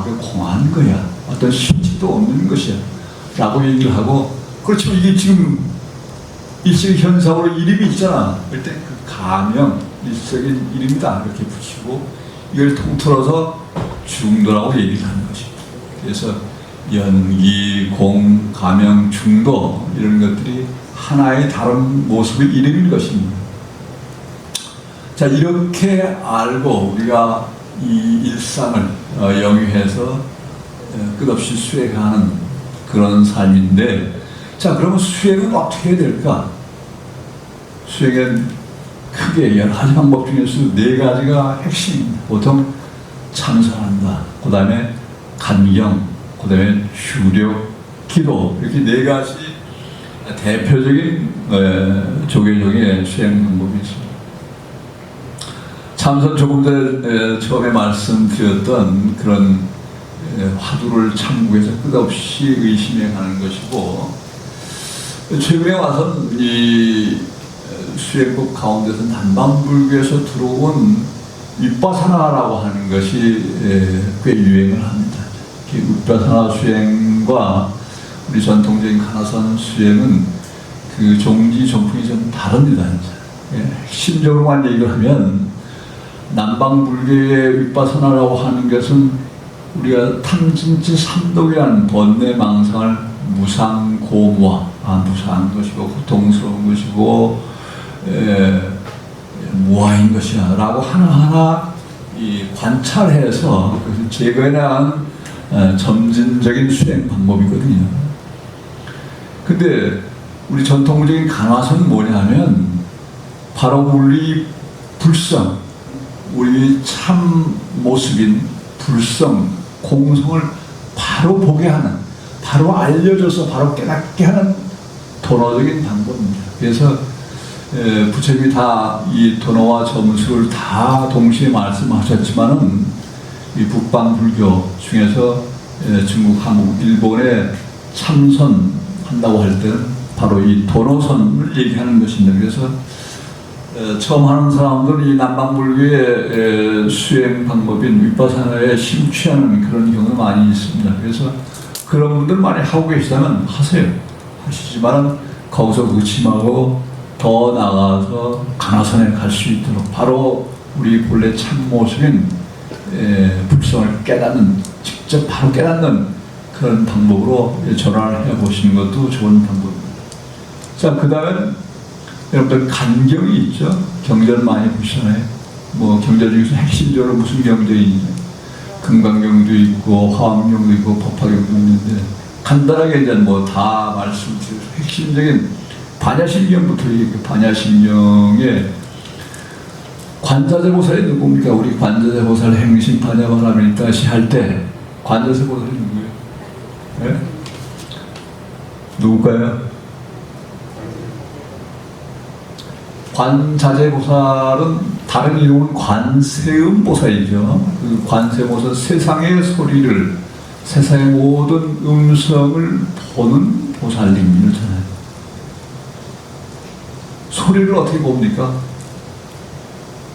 그 공한 거야. 어떤 실체도 없는 것이야. 라고 얘기를 하고 그렇지만 이게 지금 일시적 현상으로 이름이 있잖아. 그럴 때 그 가명, 일시적인 이름이다. 이렇게 붙이고 이걸 통틀어서 중도라고 얘기를 하는 것입니다. 그래서 연기, 공, 가명, 중도 이런 것들이 하나의 다른 모습의 이름인 것입니다. 자, 이렇게 알고 우리가 이 일상을 영위해서 끝없이 수행하는 그런 삶인데, 자, 그러면 수행은 어떻게 해야 될까? 수행은 크게 여러 가지 방법 중에서 4가지가 핵심입니다. 보통 참선한다, 그 다음에 간경, 그 다음에 휴력, 기도, 이렇게 4가지 대표적인 조계종의 수행 방법이 있습니다. 참선 조금 전에 처음에 말씀드렸던 그런 화두를 참고해서 끝없이 의심해 가는 것이고, 최근에 와서는 이 수행법 가운데서 남방불교에서 들어온 윗바사나라고 하는 것이 꽤 유행을 합니다. 윗바사나 수행과 우리 전통적인 가나선 수행은 그 종지 종풍이 좀 다릅니다. 핵심적으로만 얘기를 하면 남방불교의 윗바사나라고 하는 것은 우리가 탐진치 삼독이라는 번뇌망상을 무상고무화, 무상한 것이고 고통스러운 것이고 무아인 것이야 라고 하나하나 관찰해서 그것을 제거해 나가는 점진적인 수행 방법이거든요. 근데 우리 전통적인 간화선은 뭐냐면 바로 우리 불성, 우리 참 모습인 불성, 공성을 바로 보게 하는, 바로 알려줘서 바로 깨닫게 하는 도노적인 방법입니다. 그래서 부처님이 다 이 도노와 점수를 다 동시에 말씀하셨지만은 이 북방 불교 중에서 중국, 한국, 일본에 참선 한다고 할 때는 바로 이 도노선을 얘기하는 것입니다. 그래서 처음 하는 사람들은 이 남방불교의 수행 방법인 윗바사나에 심취하는 그런 경우가 많이 있습니다. 그래서 그런 분들 많이 하고 계시다면 하세요. 하시지만 거기서 의심하고 더 나아가서 가나선에 갈 수 있도록 바로 우리 본래 참모습인 불성을 깨닫는, 직접 바로 깨닫는 그런 방법으로 전환을 해보시는 것도 좋은 방법입니다. 자, 그 다음에 여러분들 간경이 있죠. 경전 많이 보시잖아요. 뭐 경전 중에서 핵심적으로 무슨 경전이 있냐, 금강경도 있고 화엄경도 있고 법화경도 있는데 간단하게 이제 뭐 다 말씀드려서 핵심적인 반야심경부터 얘기해요. 반야심경에 관자재보살이 누굽니까? 우리 관자재보살 행심 반야바라밀다시 할 때 관자재보살이 누구예요? 네? 누굴까요? 관자재보살은 다른 이름은 관세음보살이죠. 그 관세음보살, 세상의 소리를, 세상의 모든 음성을 보는 보살님이잖아요. 소리를 어떻게 봅니까?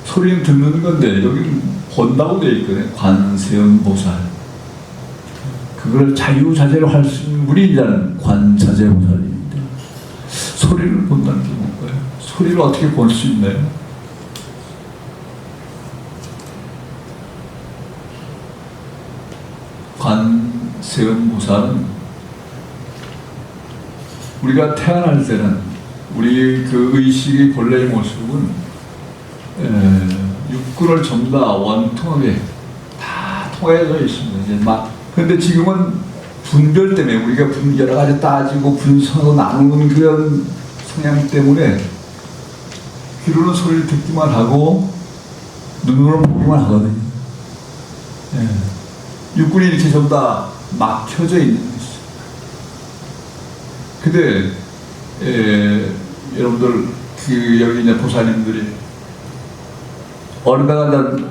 소리는 듣는 건데 여기는 본다고 되어 있거든요. 관세음보살. 그걸 자유자재로 할 수 있는 분이 이제 관자재보살입니다. 소리를 본다는 게 뭔가요? 소리를 어떻게 볼 수 있나요? 관세음보살은 우리가 태어날 때는 우리 그 의식의 본래의 모습은 육군을 전부 다 원통하게 다 통해져 있습니다. 이제 막 근데 지금은 분별 때문에 우리가 여러 가지 따지고 분석하고 나누는 그런 성향 때문에 귀로는 소리를 듣기만 하고 눈으로는 보기만 하거든요. 육군이 이렇게 전부 다 막혀져 있는 것이죠. 근데 여러분들 그 여기 이제 보살님들이 어느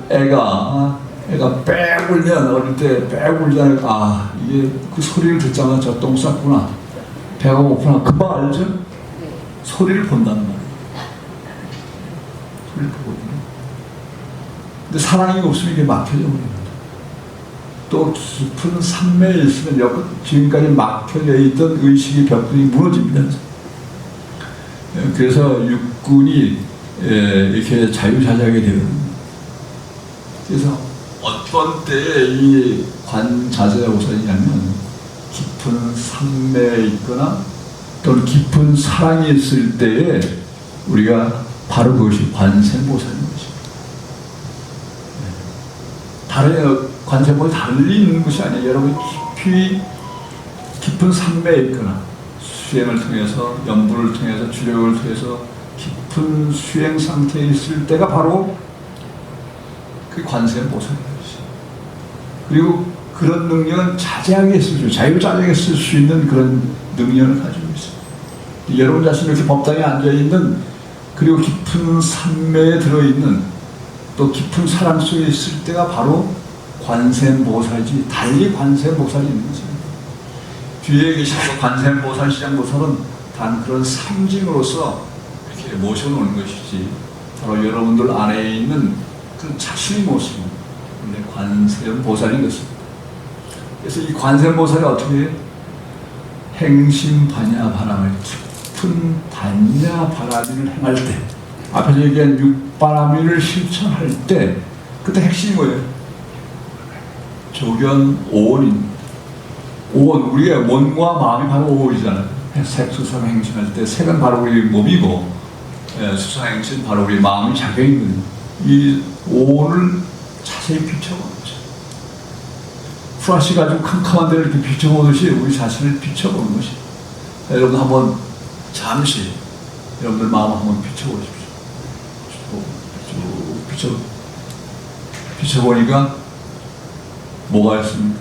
때가 애가 빽 울면 어릴 때 빽 울잖아요. 아, 이게 그 소리를 듣자마자 저 똥 쌌구나, 배가 고프나, 금방 알죠? 소리를 본단 말이에요. 소리를 보거든요. 근데 사랑이 없으면 이게 막혀져 버립니다. 또 깊은 산매에 있으면 지금까지 막혀져 있던 의식의 벽들이 무너집니다. 그래서 육군이 이렇게 자유자재하게 되거든요. 그래서 어떤 때에 이 관자재가 우선이냐면 깊은 산매에 있거나 또는 깊은 사랑이 있을 때에 우리가 바로 그것이 관세음보살인 것입니다. 다른 관세음보살이 달리 있는 것이 아니에요. 여러분 깊은 산매에 있거나 수행을 통해서 연불을 통해서 주력을 통해서 깊은 수행 상태에 있을 때가 바로 그 관세음보살인 것이죠. 그리고 그런 능력은 자제하게 쓸 자유자재하게 쓸 수 있는 그런 능력을 가지고 있어요. 여러분 자신이 이렇게 법당에 앉아있는, 그리고 깊은 산매에 들어있는, 또 깊은 사랑 속에 있을 때가 바로 관세음보살이지, 달리 관세음보살이 있는 거죠. 뒤에 계신 관세음보살, 시장보살은 단 그런 상징으로서 이렇게 모셔놓은 것이지, 바로 여러분들 안에 있는 그 자신의 모습은 원래 관세음보살인 것입니다. 그래서 이 관세음보살이 어떻게 해요? 행심반야 바람을, 깊은 반야 바라미를 행할 때, 앞에서 얘기한 육바라미를 실천할 때, 그때 핵심이 뭐예요? 조견 오원인. 오원, 우리의 원과 마음이 바로 오원이잖아요. 색수상 행심할 때 색은 바로 우리 몸이고, 수상 행심 바로 우리 마음이 작용이거든요. 이 오원을 자세히 비춰보는 거죠. 프라시 가지고 캄캄한 데를 이렇게 비춰보듯이 우리 자신을 비춰보는 것이. 여러분 한번 잠시 여러분들 마음 한번 비춰보십시오. 비춰보니까 뭐가 있습니까?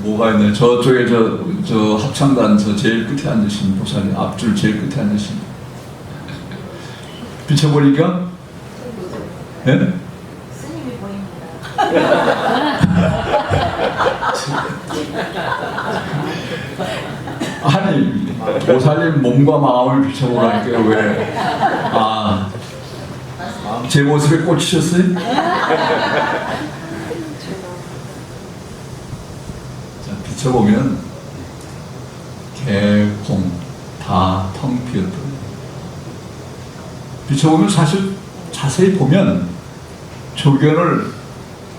뭐가 있나요? 저쪽에 저 합창단 저 제일 끝에 앉으신 보살님, 앞줄 제일 끝에 앉으신. 비춰보니까, 예? 스님이 보입니다. 아니, 보살님 몸과 마음을 비춰보라니까요. 왜? 제 모습에 꽂히셨어요? 자, 비춰보면 개, 공 다 텅 비었더니, 비춰보면 사실 자세히 보면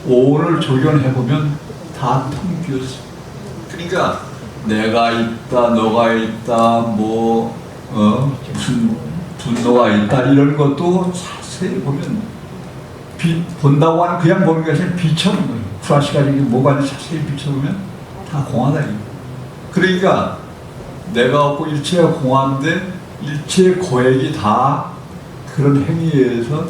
오를 조견해보면 다 텅 비었어요. 그러니까 내가 있다, 너가 있다, 무슨 분노가 있다, 이런 것도 자세히 보면 본다고 하는 그냥 보는 것이 아니라 비춰보는 거예요. 프라시가 이게 뭐가 있는지 자세히 비춰보면 다 공하다. 그러니까 내가 없고 일체가 공한데 일체의 고액이 다 그런 행위에 의해서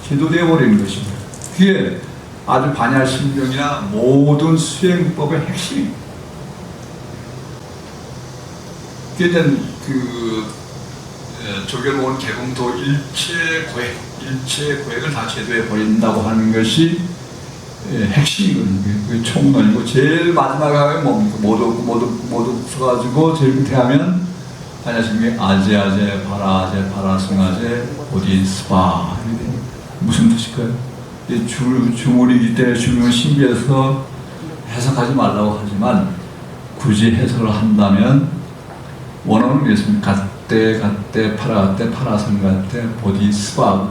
제도되어 버리는 것입니다. 그게 아주 반야신경이나 모든 수행법의 핵심입니다. 그게 조견오원 개공도 일체의 고액을 다 제도해 버린다고 하는 것이 핵심이거든요. 그게 총론이고, 제일 마지막에 하면 뭡니까? 모두 써가지고 제일 끝에 하면 반야신경이 아제 바라 승아제 보디스바. 무슨 뜻일까요? 주문이기 때문에 주문을 신비해서 해석하지 말라고 하지만, 굳이 해석을 한다면 원어는 이렇습니다. 갓대 파라선 갓대 보디스바.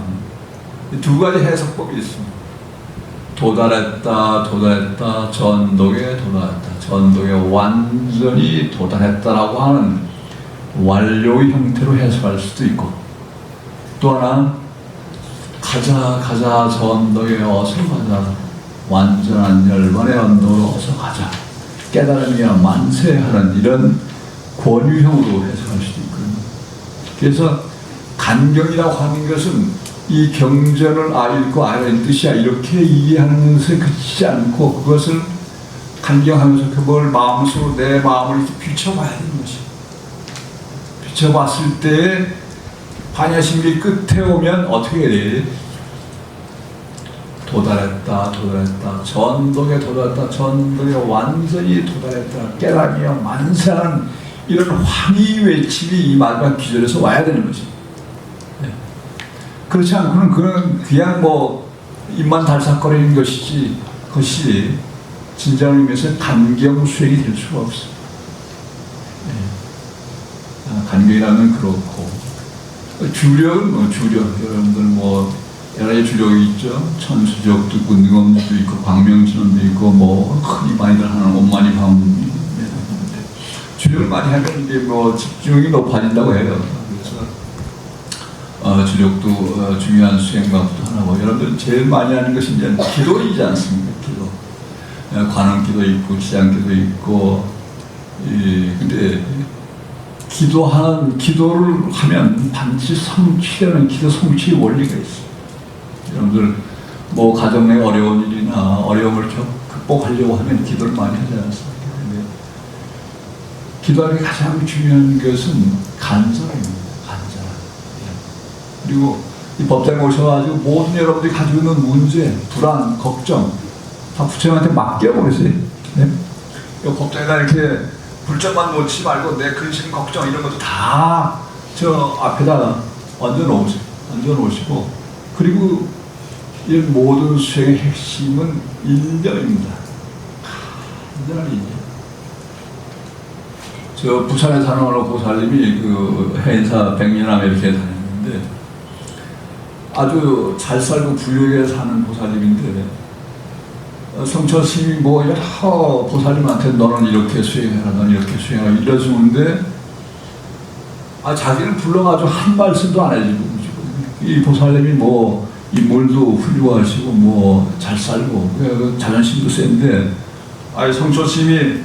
두 가지 해석법이 있습니다. 도달했다, 전독에 도달했다, 전독에 완전히 도달했다라고 하는 완료의 형태로 해석할 수도 있고, 또 하나 가자 전독에 어서 가자, 완전한 열반의 언도로 어서 가자, 깨달음이 만세하는 이런 권유형으로 해석할 수도 있거든요. 그래서 간경이라고 하는 것은 이 경전을 읽고 알아낸 뜻이야, 이렇게 이해하는 것에 그치지 않고, 그것을 간경하면서 그걸 마음속으로 내 마음을 이렇게 비춰봐야 되는 것이. 비춰봤을 때 반야신경이 끝에 오면 어떻게 돼? 도달했다, 전독에 도달했다, 전독에 완전히 도달했다, 깨달음이여 만세하는 이런 황희 외침이 이 마지막 기절에서 와야 되는 거지. 그렇지 않고는 그냥 입만 달싹거리는 것이지, 그것이 진정한 의미에서 간경 수행이 될 수가 없어. 간경이라는 그렇고, 주력은 주력. 여러분들 여러 가지 주력이 있죠. 천수족도 있고 능엄주도 있고 광명진원도 있고 뭐 흔히 많이들 하는 온만이 밤 주력을 많이 하면 이게 뭐 집중이 높아진다고 해요. 그래서 주력도 중요한 수행과도 하나고 여러분들 제일 많이 하는 것이 이제 기도이지 않습니까? 기도. 관음기도 있고 지향기도 있고 근데 기도를 하면 반드시 성취하는 기도 성취의 원리가 있어요. 여러분들 뭐 가정 내 어려운 일이나 어려움을 극복하려고 하면 기도를 많이 하지 않습니까? 근데 기도하는 게 가장 중요한 것은 간절입니다. 간절. 그리고 이 법당에 오셔가지고 모든 여러분들이 가지고 있는 문제, 불안, 걱정 다 부처님한테 맡겨버리세요. 네? 이 법당에다 이렇게 불점만 놓지 말고 내 근심, 걱정 이런 것도 다 저 앞에다 얹어놓으세요. 얹어놓으시고 그리고 이 모든 수행의 핵심은 인정입니다. 인정을 인정. 저 부산에 사는 어느 보살님이 그 해인사 백년암에 이렇게 다녔는데 아주 잘 살고 부유하게 사는 보살님인데 성처 스님이 뭐 여러 보살님한테 너는 이렇게 수행해라, 너는 이렇게 수행해라 이러주는데 자기는 불러가지고 한 말씀도 안 해주고 이 보살님이 뭐 인물도 훌륭하시고 뭐 잘 살고 자존심도 센데 성처 스님이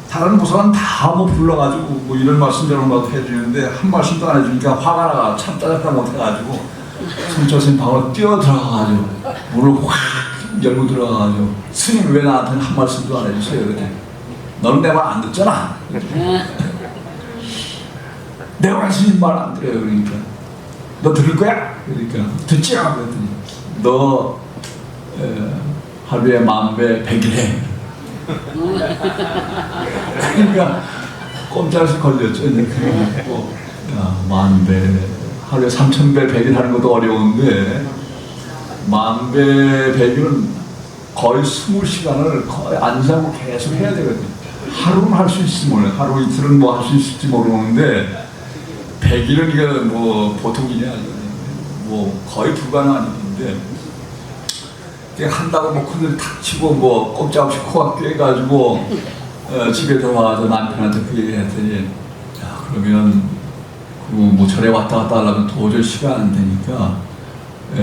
다른 보살은 다 뭐 불러가지고 뭐 이런 말씀 저런 거 해주는데 한 말씀도 안 해주니까 화가 나가 참다 못해가지고 성처 스님 방으로 뛰어 들어가가지고 문을 확 열고 들어가가지고 스님 왜 나한테는 한 말씀도 안 해주세요? 그랬더니 너는 내 말 안 듣잖아. 내 말 스님 말 안 들어요. 그러니까 너 들을 거야? 그러니까 듣지 않아. 그랬더니 너 하루에 10,000배 100일 해. 그러니까 꼼짝없이 걸렸죠. 그래갖고 10,000배 하루에 3,000배 100일 하는 것도 어려운데 10,000배 100일은 거의 20시간을 거의 안 자고 계속 해야 되거든요. 하루는 할 수 있을지 몰라요. 하루 이틀은 뭐 할 수 있을지 모르는데 100일은 이거 뭐 보통 일이 아니거든요. 뭐 거의 불가능한 일인데 한다고 뭐 큰일 탁 치고 뭐 꼼짝없이 코가 꿰가지고 집에 들어와서 남편한테 그 얘기 했더니 야 그러면 그 뭐 절에 왔다 갔다 하려면 도저히 시간 안 되니까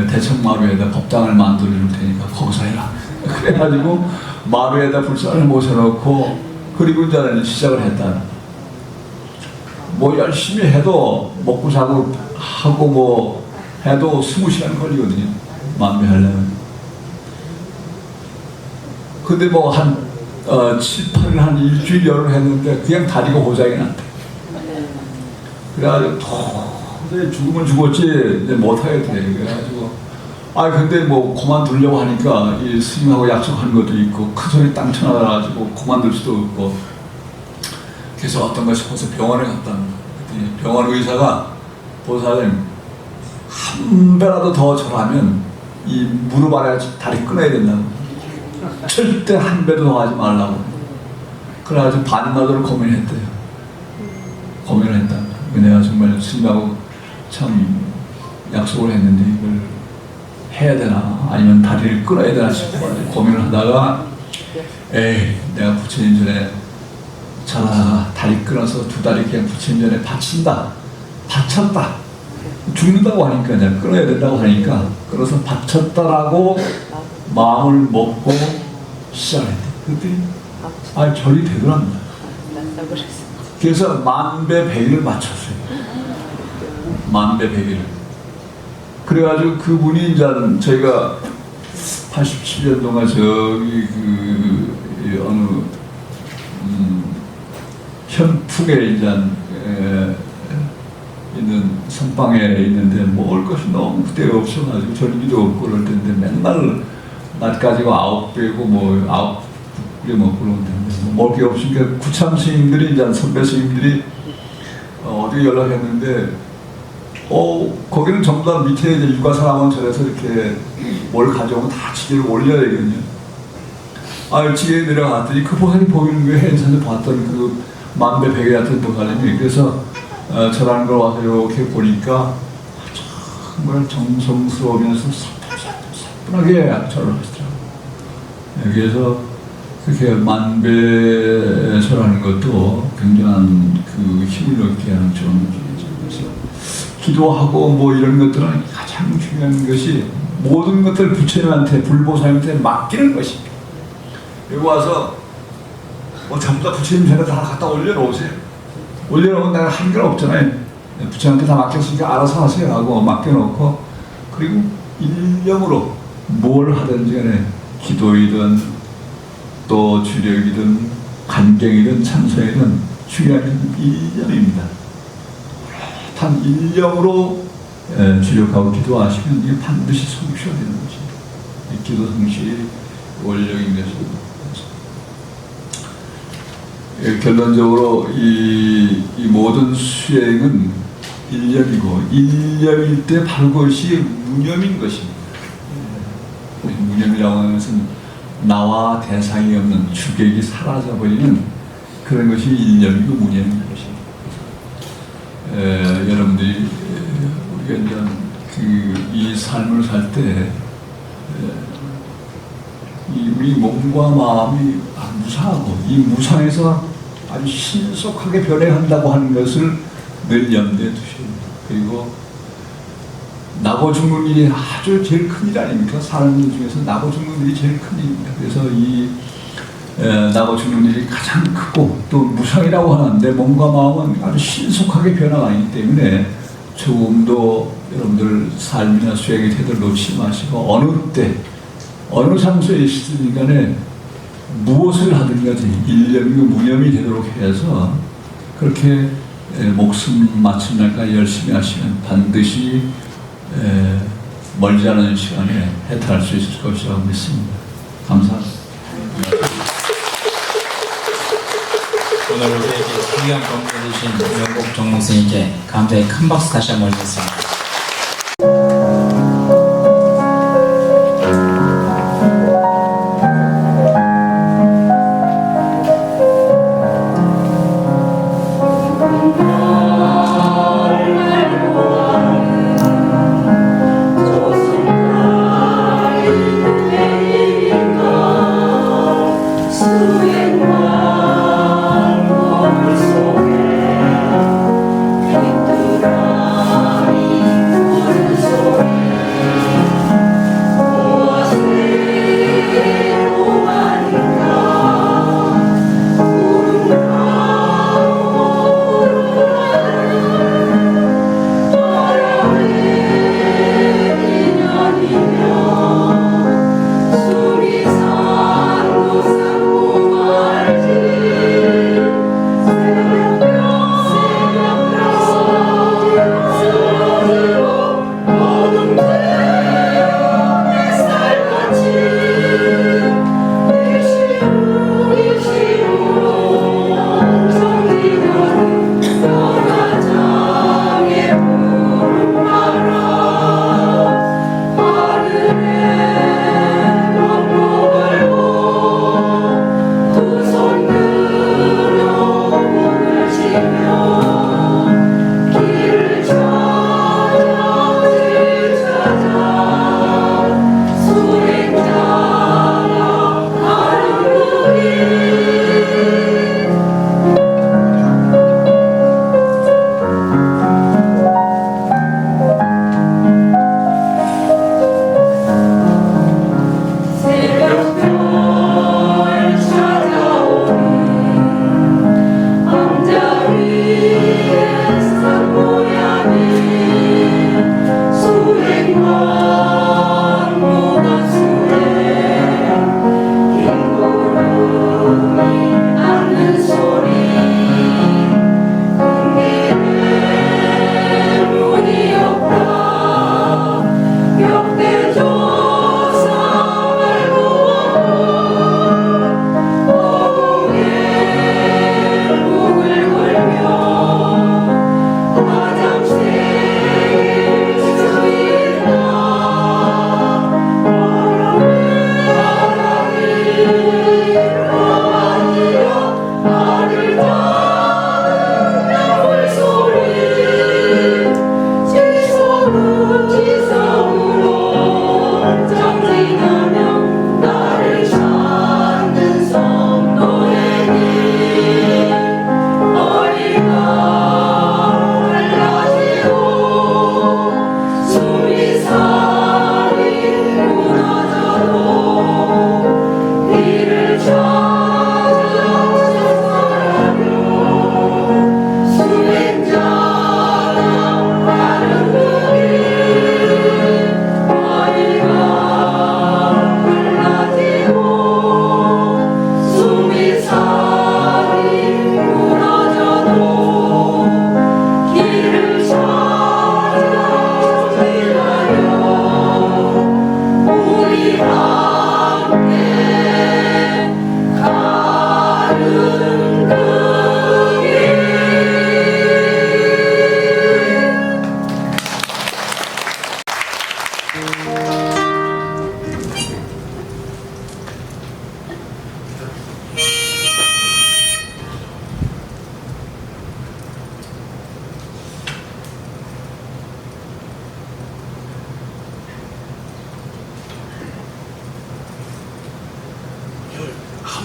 대청마루에다 법당을 만들어 줄 테니까 거기서 해라. 그래가지고 마루에다 불상을 모셔놓고 그리고 이제 시작을 했다. 뭐 열심히 해도 먹고 자고 하고 뭐 해도 20시간 걸리거든요. 10,000배 하려면. 근데 뭐 한 7, 8일 한 일주일 열을 했는데 그냥 다리가 고장이 났대. 그래가지고 도저히 죽으면 죽었지 이제 못하겠대. 그래가지고 근데 뭐 그만두려고 하니까 이 스님하고 약속한 것도 있고 큰 소리 땅 쳐나가가지고 그만둘 수도 없고 그래서 어떤가 싶어서 병원에 갔다. 병원 의사가 보살님 한 배라도 더 절하면 이 무릎 아래 다리 끊어야 된다고. 절대 한 배도 더 하지 말라고. 그래가지고 반나절을 고민했대요. 고민을 했다. 내가 정말 스님하고 참 약속을 했는데 이걸 해야 되나 아니면 다리를 끊어야 되나 싶어 고민을 하다가 내가 부처님 전에 자라다가 다리 끊어서 두 다리 그냥 부처님 전에 바친다. 바쳤다. 죽는다고 하니까 내가 끊어야 된다고 하니까 끊어서 바쳤다라고 마음을 먹고 시작했대. 그때 절이 되더랍니다. 그래서 10,000배 100일을 맞췄어요. 10,000배 100일. 그래가지고 그분이 이제 저희가 87년도가 저기 어느 현풍에 이제 있는 선방에 있는데 먹을 것이 너무 그때 없어가지고 전기도 없고 그럴 텐데 맨날 낮까지 9배고 뭐 9배 먹고 그러는데 먹을 게 없으니까 구참 스님들이 이제 선배 스님들이 어디 연락했는데 거기는 전부 다 밑에 이제 육아사랑원절에서 이렇게 뭘 가져오면 다 지게를 올려야 되거든요. 지게에 내려갔더니 그 보살님 보이는 게 해인사에서 봤던 그 10,000배 100일 같은 보살님이 그래서 저라는 걸 와서 이렇게 보니까 정말 정성스러우면서 사뿐하게 절을 하시더라고요. 여기에서 그렇게 만배설하는 것도 굉장한 그 힘을 얻게 하는 좋은 길이죠. 그래서 기도하고 뭐 이런 것들은 가장 중요한 것이 모든 것들 부처님한테 불보살님한테 맡기는 것입니다. 여기 와서 뭐 전부 다 부처님 전에 다 갖다 올려놓으세요. 올려놓으면 내가 한 게 없잖아요. 부처님한테 다 맡겼으니까 알아서 하세요 하고 맡겨놓고, 그리고 일념으로 뭘 하든지 간에 기도이든 또 주력이든 간경이든 찬송이든 중요한 건 일념입니다. 단 일념으로 주력하고 기도하시면 이게 반드시 성취가 되는 거지. 이 기도 성취 원력입니다. 결론적으로 이 모든 수행은 일념이고, 일념일 때 바로 그것이 무념인 것입니다. 무념이라고 하는 것은 나와 대상이 없는 주객이 사라져버리는 그런 것이 일념이고 무념인 것입니다. 여러분들이 우리가 이제 이 삶을 살 때 우리 몸과 마음이 무상하고, 이 무상에서 아주 신속하게 변해간다고 하는 것을 늘 염두에 두셔야 됩니다. 그리고 나고 죽는 일이 아주 제일 큰 일 아닙니까? 사는 일 중에서 나고 죽는 일이 제일 큰 일입니다. 그래서 이 나고 죽는 일이 가장 크고, 또 무상이라고 하는데 몸과 마음은 아주 신속하게 변화가기 때문에 조금도 여러분들 삶이나 수행의 태도를 놓치지 마시고, 어느 때 어느 장소에 있으든 간에 무엇을 하든 간에 일념이고 무념이 되도록 해서 그렇게 목숨 마친 날까지 열심히 하시면 반드시 멀지 않은 시간에 해탈할 수 있을 것이라고 믿습니다. 감사합니다. 오늘 우리에게 귀한 권고 주신 영국 정목스님께 감사의 큰 박수 다시 한번 올리겠습니다. 수행만 몸을 속에 깃들어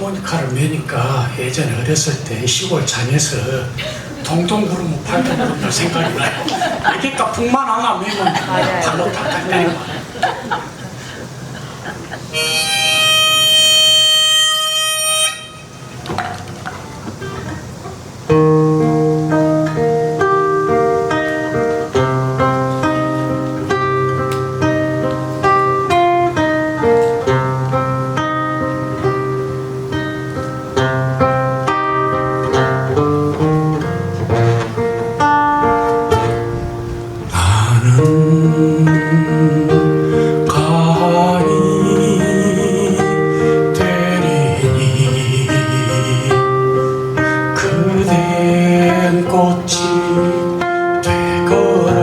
하모니카를 매니까 예전에 어렸을 때 시골 장에서 동동 구르면 팔도 구르면 생각이 나요. 그러니까 풍만 하나 매면 발로 탁탁 때리고. 나는 가니 되리니 그댄 꽃이 되거라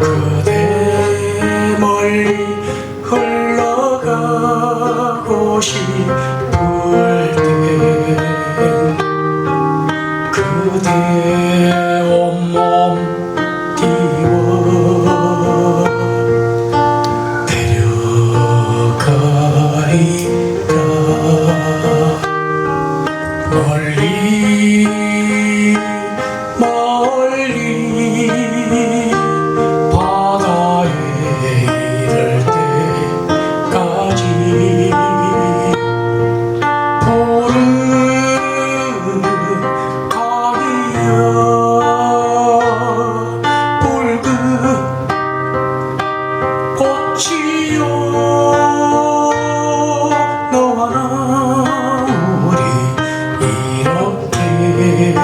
그대 멀리 흘러가고 싶을 땐 그대 온몸 띄워 데려가리라 멀리 멀리 바다에 이를 때까지 푸른 가기야 붉은 꽃이요 너와 나 우리 이렇게 이렇게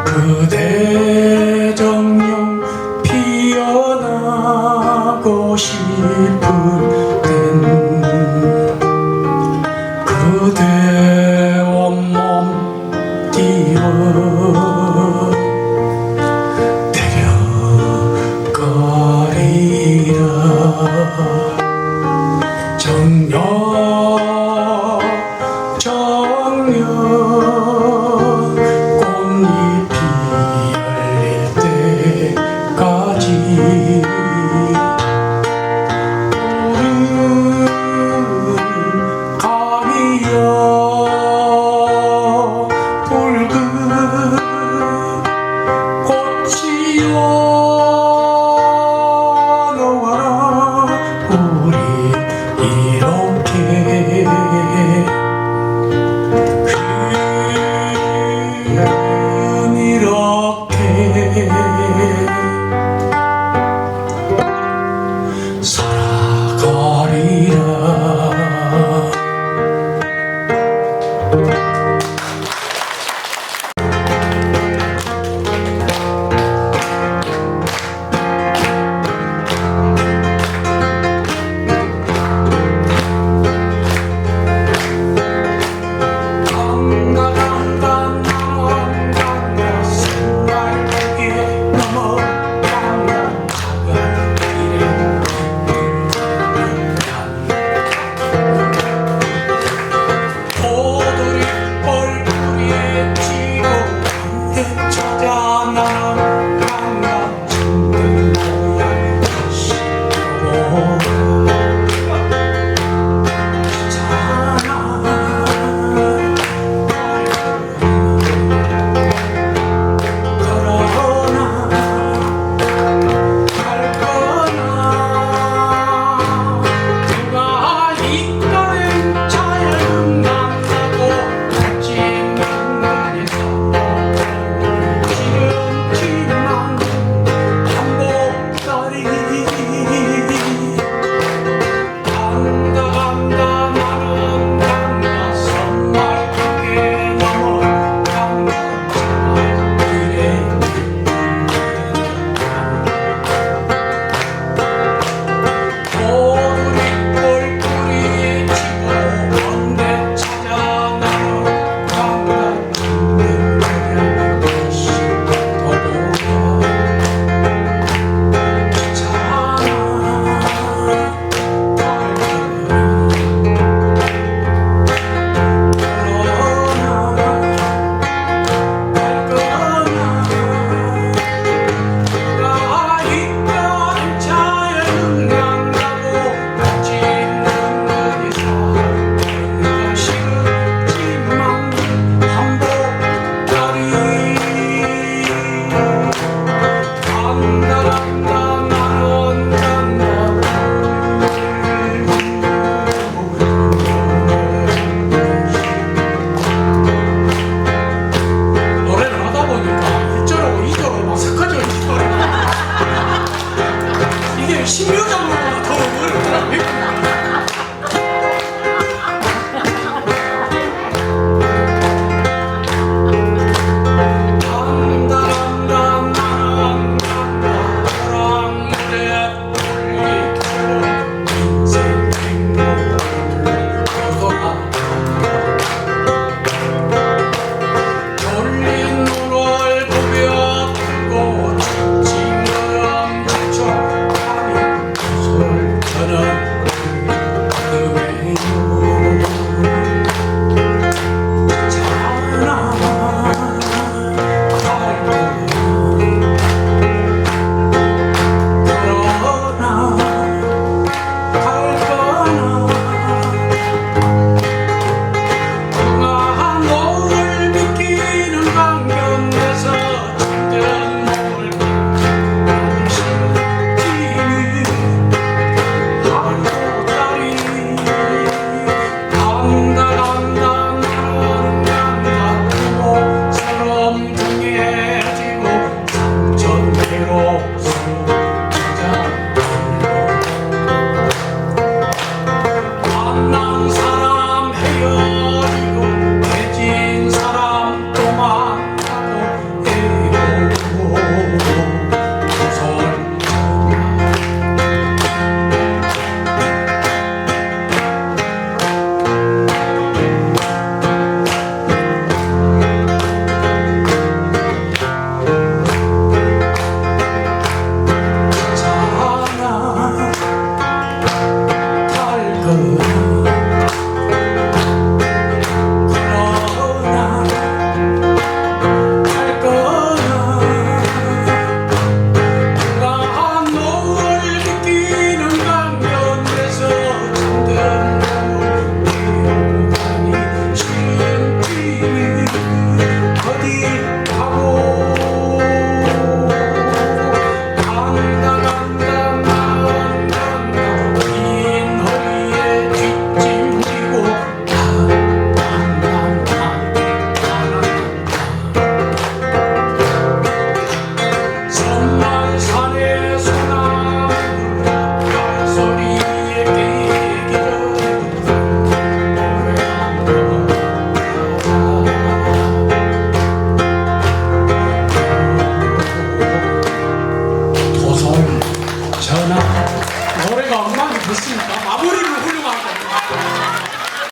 그대 정녕 피어나고 싶을 땐 그대 온몸 띄워 데려가리라 정녕